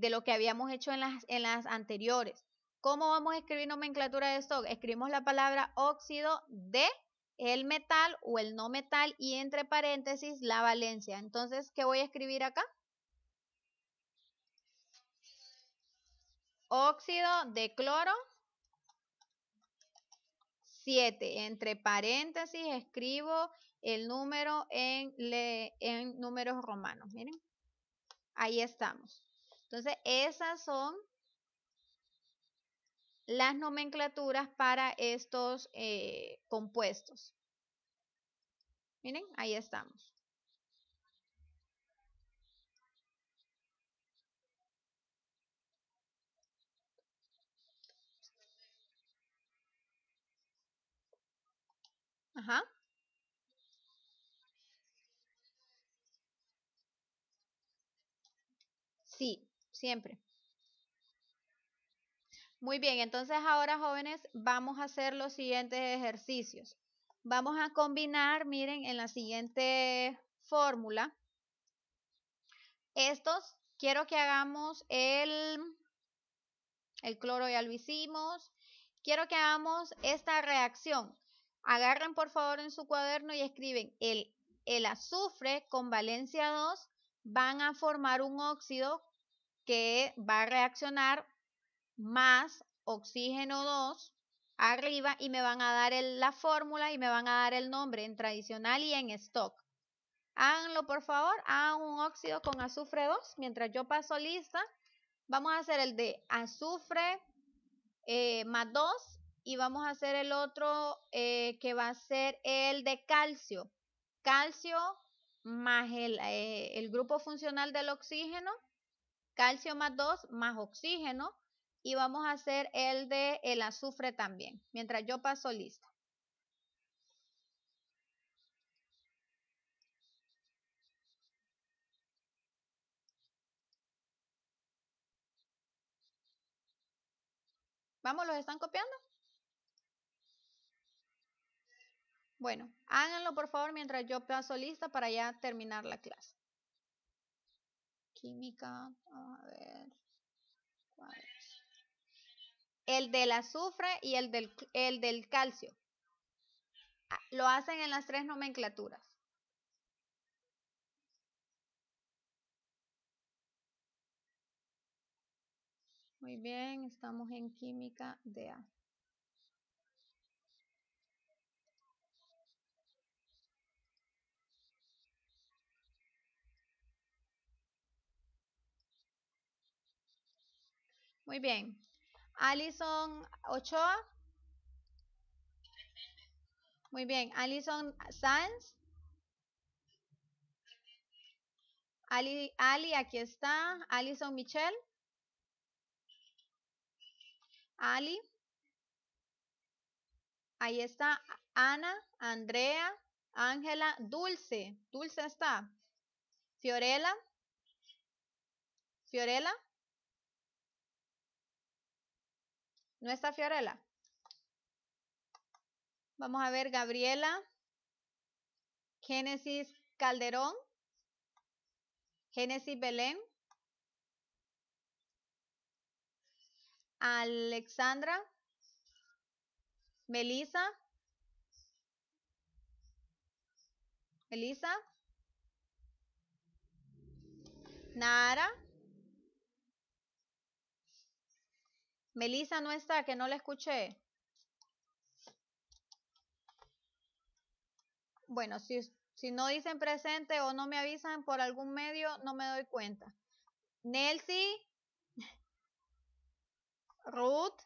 lo que habíamos hecho en las anteriores. ¿Cómo vamos a escribir nomenclatura de stock? Escribimos la palabra óxido de el metal o el no metal y entre paréntesis la valencia. Entonces, ¿qué voy a escribir acá? Óxido de cloro 7. Entre paréntesis escribo el número en números romanos. Miren, ahí estamos. Entonces, esas son las nomenclaturas para estos compuestos. Miren, ahí estamos. Ajá. Sí, siempre. Muy bien, entonces ahora jóvenes vamos a hacer los siguientes ejercicios. Vamos a combinar, miren, en la siguiente fórmula. Estos, quiero que hagamos el cloro, ya lo hicimos. Quiero que hagamos esta reacción. Agarren por favor en su cuaderno y escriben el azufre con valencia 2 van a formar un óxido que va a reaccionar más oxígeno 2 arriba y me van a dar la fórmula y me van a dar el nombre en tradicional y en stock. Háganlo por favor, hagan un óxido con azufre 2 mientras yo paso lista. Vamos a hacer el de azufre más 2 y vamos a hacer el otro que va a ser el de calcio. Calcio más el grupo funcional del oxígeno, calcio más 2 más oxígeno y vamos a hacer el de el azufre también, mientras yo paso lista. ¿Vamos? ¿Los están copiando? Bueno, háganlo por favor mientras yo paso lista para ya terminar la clase. Química, vamos a ver. ¿Cuál es? El del azufre y el del calcio. Lo hacen en las 3 nomenclaturas. Muy bien, estamos en química DA. Muy bien. Alison Ochoa. Muy bien. Alison Sáenz. Ali, aquí está. Alison Michelle. Ali. Ahí está. Ana, Andrea, Ángela, Dulce. Dulce está. Fiorella. Fiorella. ¿No está Fiorella? Vamos a ver, Gabriela. Génesis Calderón. Génesis Belén. Alexandra. Melissa. Elisa. Nara. Melissa no está, que no la escuché. Bueno, si no dicen presente o no me avisan por algún medio, no me doy cuenta. Nelcy. Ruth.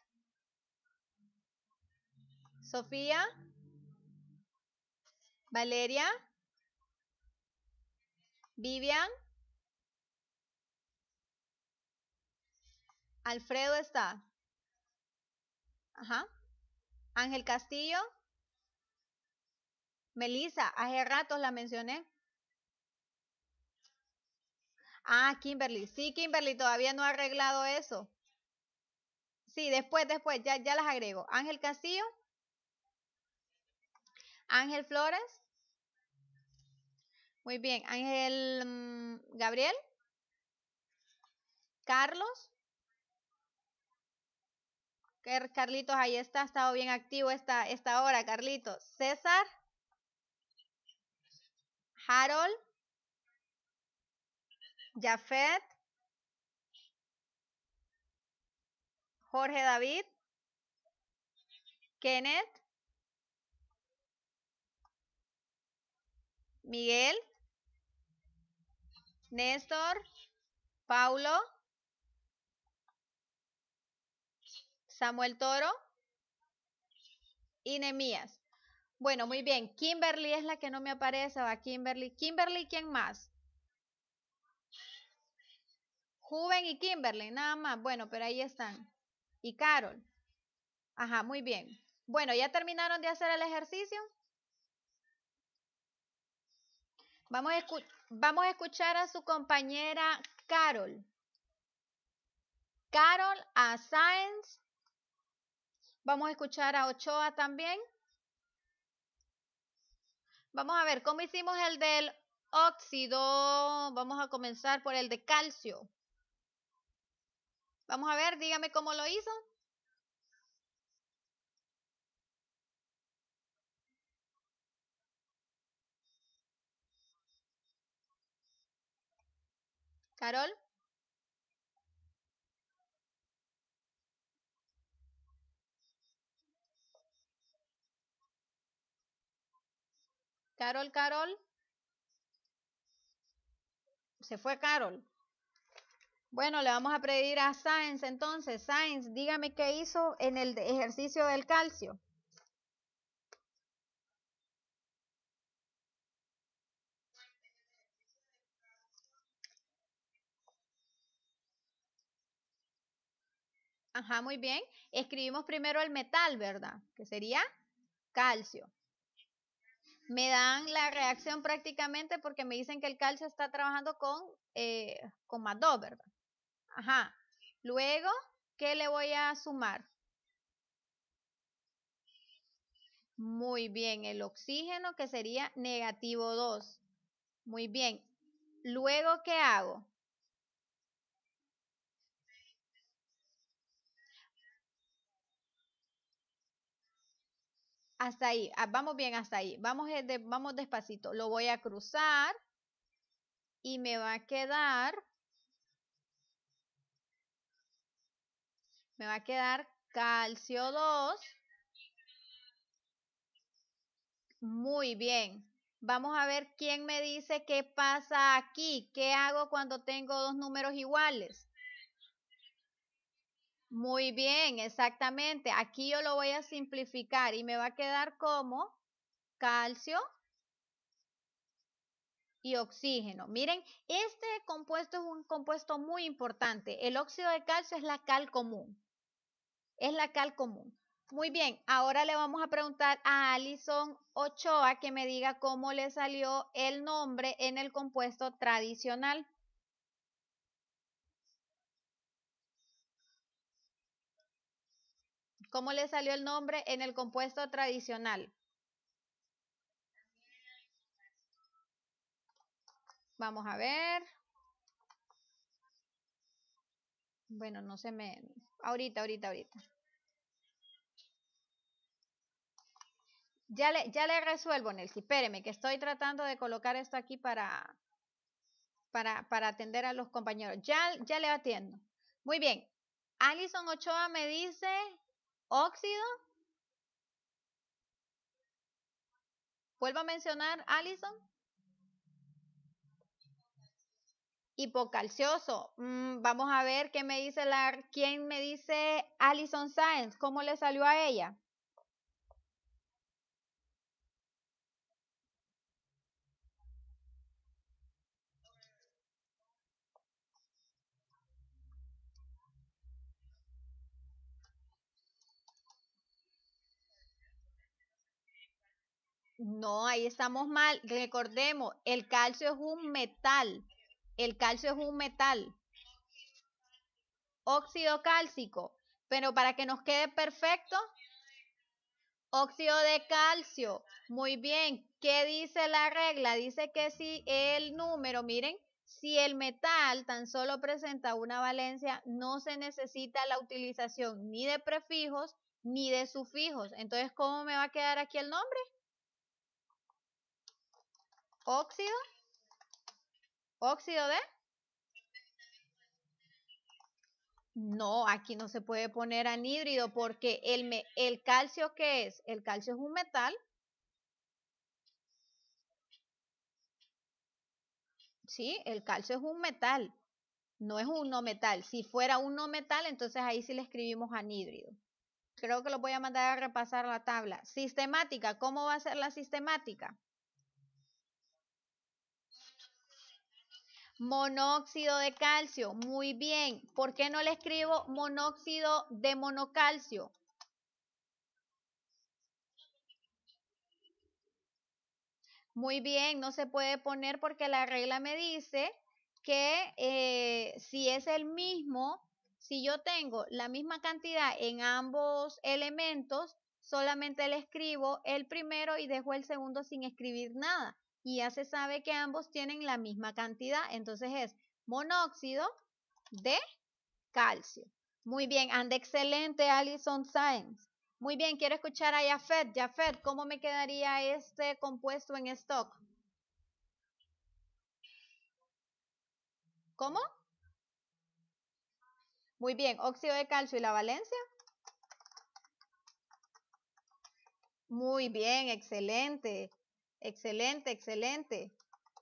Sofía. Valeria. Vivian. Alfredo está. Ajá. Ángel Castillo. Melissa, hace ratos la mencioné. Ah, Kimberly. Sí, Kimberly, todavía no ha arreglado eso. Sí, después, ya las agrego. Ángel Castillo. Ángel Flores. Muy bien. Ángel Gabriel. Carlos. Carlitos, ahí está, ha estado bien activo esta hora, Carlitos. César. Harold. Jafet. Jorge David. Kenneth. Miguel. Néstor. Paulo. Samuel Toro. Y Nemías. Bueno, muy bien. Kimberly es la que no me aparece. Va Kimberly. Kimberly, ¿quién más? Juven y Kimberly, nada más. Bueno, pero ahí están. Y Carol. Ajá, muy bien. Bueno, ¿ya terminaron de hacer el ejercicio? Vamos a escuchar a su compañera Carol. Carol, a Sáenz. Vamos a escuchar a Ochoa también. Vamos a ver, ¿cómo hicimos el del óxido? Vamos a comenzar por el de calcio. Vamos a ver, dígame cómo lo hizo. Carol. Carol. Se fue Carol. Bueno, le vamos a pedir a Sáenz entonces. Sáenz, dígame qué hizo en el ejercicio del calcio. Ajá, muy bien. Escribimos primero el metal, ¿verdad? Que sería calcio. Me dan la reacción prácticamente porque me dicen que el calcio está trabajando con más 2, ¿verdad? Ajá. Luego, ¿qué le voy a sumar? Muy bien, el oxígeno que sería negativo 2. Muy bien. Luego, ¿qué hago? Hasta ahí, vamos bien hasta ahí. Vamos despacito. Lo voy a cruzar y me va a quedar Me va a quedar calcio 2. Muy bien. Vamos a ver quién me dice qué pasa aquí. ¿Qué hago cuando tengo dos números iguales? Muy bien, exactamente. Aquí yo lo voy a simplificar y me va a quedar como calcio y oxígeno. Miren, este compuesto es un compuesto muy importante. El óxido de calcio es la cal común. Es la cal común. Muy bien, ahora le vamos a preguntar a Alison Ochoa que me diga cómo le salió el nombre en el compuesto tradicional. ¿Cómo le salió el nombre en el compuesto tradicional? Vamos a ver. Bueno, no se me... Ahorita. Ya le resuelvo, Nelcy. Espéreme, que estoy tratando de colocar esto aquí para atender a los compañeros. Ya le atiendo. Muy bien. Alison Ochoa me dice óxido. Vuelvo a mencionar, Alison. Hipocalcioso. Vamos a ver qué me dice quién me dice Alison Sáenz. ¿Cómo le salió a ella? No, ahí estamos mal. Recordemos, el calcio es un metal. El calcio es un metal. Óxido cálcico. Pero para que nos quede perfecto, óxido de calcio. Muy bien. ¿Qué dice la regla? Dice que si el número, miren, si el metal tan solo presenta una valencia, no se necesita la utilización ni de prefijos ni de sufijos. Entonces, ¿cómo me va a quedar aquí el nombre? Óxido. ¿Óxido de? No, aquí no se puede poner anhídrido porque el calcio, ¿qué es? El calcio es un metal. Sí, el calcio es un metal. No es un no metal. Si fuera un no metal, entonces ahí sí le escribimos anhídrido. Creo que lo voy a mandar a repasar la tabla. Sistemática, ¿cómo va a ser la sistemática? Monóxido de calcio, muy bien. ¿Por qué no le escribo monóxido de monocalcio? Muy bien, no se puede poner porque la regla me dice que si es el mismo, si yo tengo la misma cantidad en ambos elementos, solamente le escribo el primero y dejo el segundo sin escribir nada. Y ya se sabe que ambos tienen la misma cantidad. Entonces es monóxido de calcio. Muy bien, anda excelente, Alison Sáenz. Muy bien, quiero escuchar a Jafet. Jafet, ¿cómo me quedaría este compuesto en stock? ¿Cómo? Muy bien, óxido de calcio y la valencia. Muy bien, excelente. Excelente.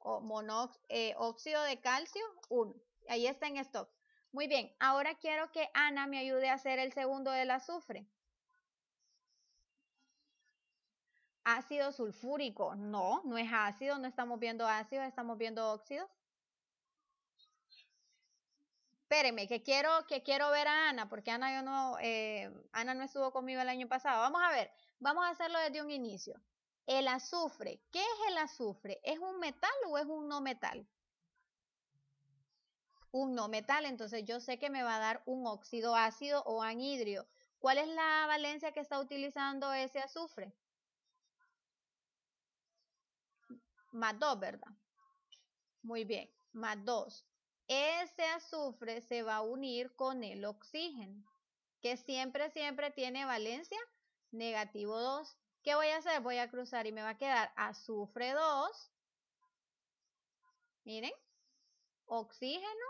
Óxido de calcio, 1. Ahí está en stock. Muy bien, ahora quiero que Ana me ayude a hacer el segundo del azufre. Ácido sulfúrico. No, no es ácido, no estamos viendo ácido, estamos viendo óxidos. Espéreme, que quiero ver a Ana, porque Ana Ana no estuvo conmigo el año pasado. Vamos a ver, vamos a hacerlo desde un inicio. El azufre, ¿qué es el azufre? ¿Es un metal o es un no metal? Un no metal, entonces yo sé que me va a dar un óxido ácido o anhidrio. ¿Cuál es la valencia que está utilizando ese azufre? Más 2, ¿verdad? Muy bien, más 2. Ese azufre se va a unir con el oxígeno, que siempre tiene valencia negativo 2. ¿Qué voy a hacer? Voy a cruzar y me va a quedar azufre 2. Miren, oxígeno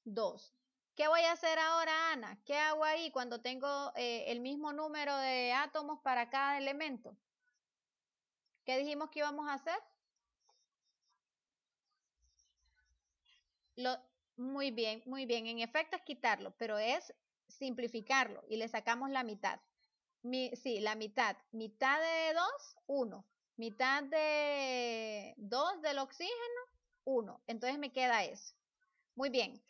2. ¿Qué voy a hacer ahora, Ana? ¿Qué hago ahí cuando tengo el mismo número de átomos para cada elemento? ¿Qué dijimos que íbamos a hacer? Lo, muy bien, muy bien. En efecto es quitarlo, pero es simplificarlo y le sacamos la mitad. Sí, la mitad. Mitad de 2, 1. Mitad de 2 del oxígeno, 1. Entonces me queda eso. Muy bien.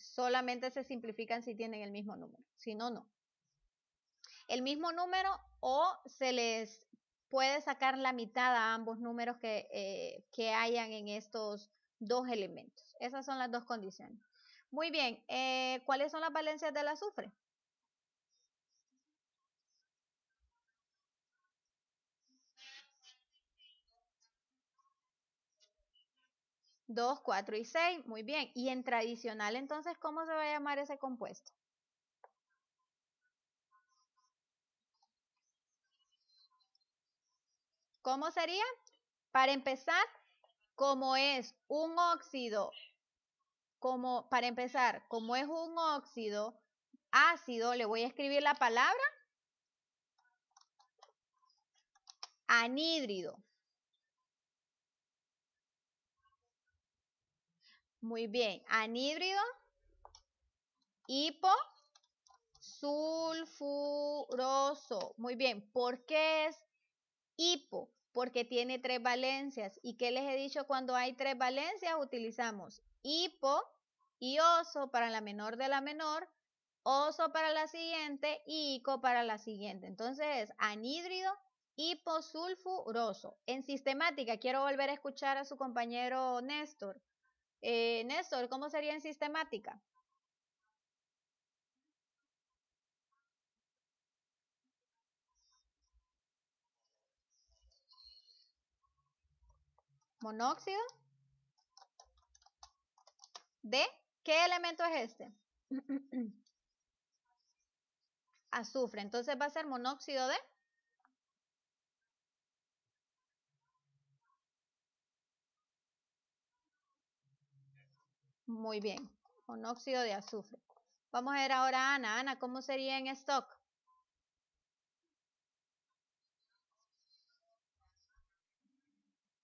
Solamente se simplifican si tienen el mismo número. Si no, no. El mismo número o se les puede sacar la mitad a ambos números que hayan en estos dos elementos. Esas son las dos condiciones. Muy bien, ¿cuáles son las valencias del azufre? 2, 4 y 6. Muy bien. Y en tradicional, entonces, ¿cómo se va a llamar ese compuesto? ¿Cómo sería? Para empezar, como es un óxido, para empezar, como es un óxido ácido, le voy a escribir la palabra anhídrido. Muy bien, anhídrido hiposulfuroso. Muy bien, ¿por qué es hipo? Porque tiene 3 valencias. ¿Y qué les he dicho cuando hay 3 valencias? Utilizamos hipo y oso para la menor de la menor, oso para la siguiente y ico para la siguiente. Entonces es anhídrido hiposulfuroso. En sistemática, quiero volver a escuchar a su compañero Néstor. Néstor, ¿cómo sería en sistemática? Monóxido de, ¿qué elemento es este? Azufre. Entonces va a ser monóxido de. Muy bien. Monóxido de azufre. Vamos a ver ahora a Ana. Ana, ¿cómo sería en stock?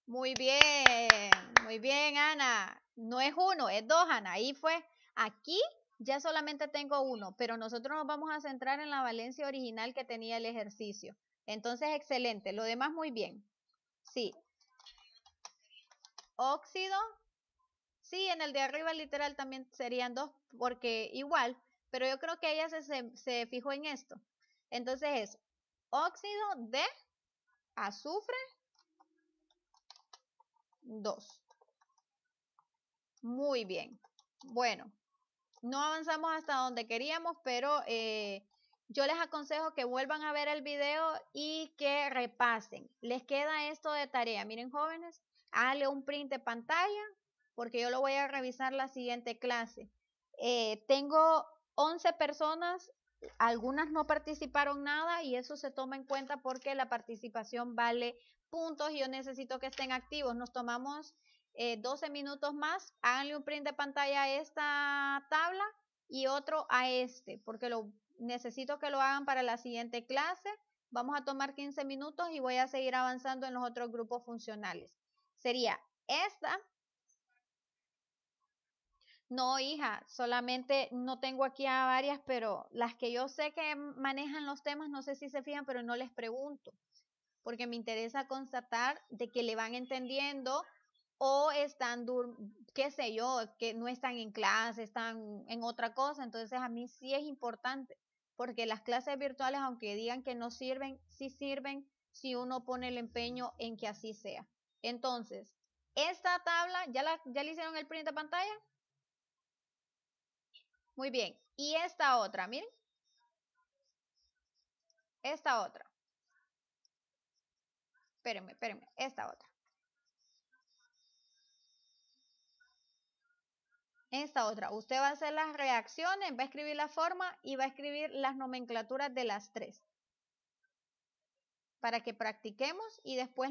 Muy bien, Ana. No es 1, es 2, Ana. Ahí fue. Aquí ya solamente tengo 1, pero nosotros nos vamos a centrar en la valencia original que tenía el ejercicio. Entonces, excelente. Lo demás, muy bien. Sí. Óxido. Sí, en el de arriba literal también serían 2, porque igual, pero yo creo que ella se fijó en esto. Entonces es óxido de azufre 2. Muy bien. Bueno, no avanzamos hasta donde queríamos, pero yo les aconsejo que vuelvan a ver el video y que repasen. Les queda esto de tarea. Miren, jóvenes, háganle un print de pantalla porque yo lo voy a revisar la siguiente clase. Tengo 11 personas, algunas no participaron nada y eso se toma en cuenta porque la participación vale puntos y yo necesito que estén activos. Nos tomamos 12 minutos más, háganle un print de pantalla a esta tabla y otro a este, porque necesito que lo hagan para la siguiente clase. Vamos a tomar 15 minutos y voy a seguir avanzando en los otros grupos funcionales. Sería esta. No, hija, solamente no tengo aquí a varias, pero las que yo sé que manejan los temas, no sé si se fijan, pero no les pregunto, porque me interesa constatar de que le van entendiendo o están, qué sé yo, que no están en clase, están en otra cosa. Entonces a mí sí es importante, porque las clases virtuales, aunque digan que no sirven, sí sirven si uno pone el empeño en que así sea. Entonces, esta tabla, ¿ya le hicieron el print de pantalla? Muy bien. Y esta otra, miren, esta otra. Espérenme, esta otra. Esta otra. Usted va a hacer las reacciones, va a escribir la forma y va a escribir las nomenclaturas de las tres. Para que practiquemos y después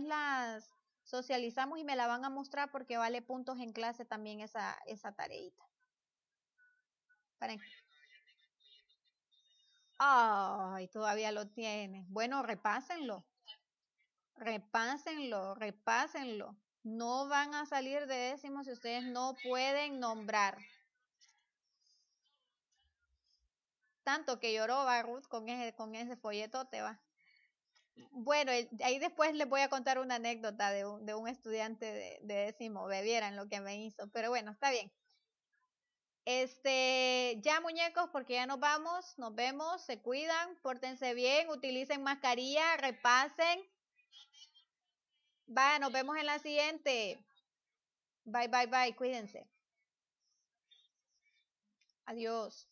socializamos y me la van a mostrar porque vale puntos en clase también esa tareita. Para... Ay, todavía lo tiene. Bueno, repásenlo. Repásenlo, repásenlo. No van a salir de décimos si ustedes no pueden nombrar. Tanto que lloró va Ruth con ese folletote, va. Bueno, ahí después les voy a contar una anécdota de un estudiante de décimo, vieran lo que me hizo, pero bueno, está bien. Ya muñecos, porque ya nos vemos, se cuidan, pórtense bien, utilicen mascarilla, repasen. Va, nos vemos en la siguiente. Bye, bye, bye, cuídense. Adiós.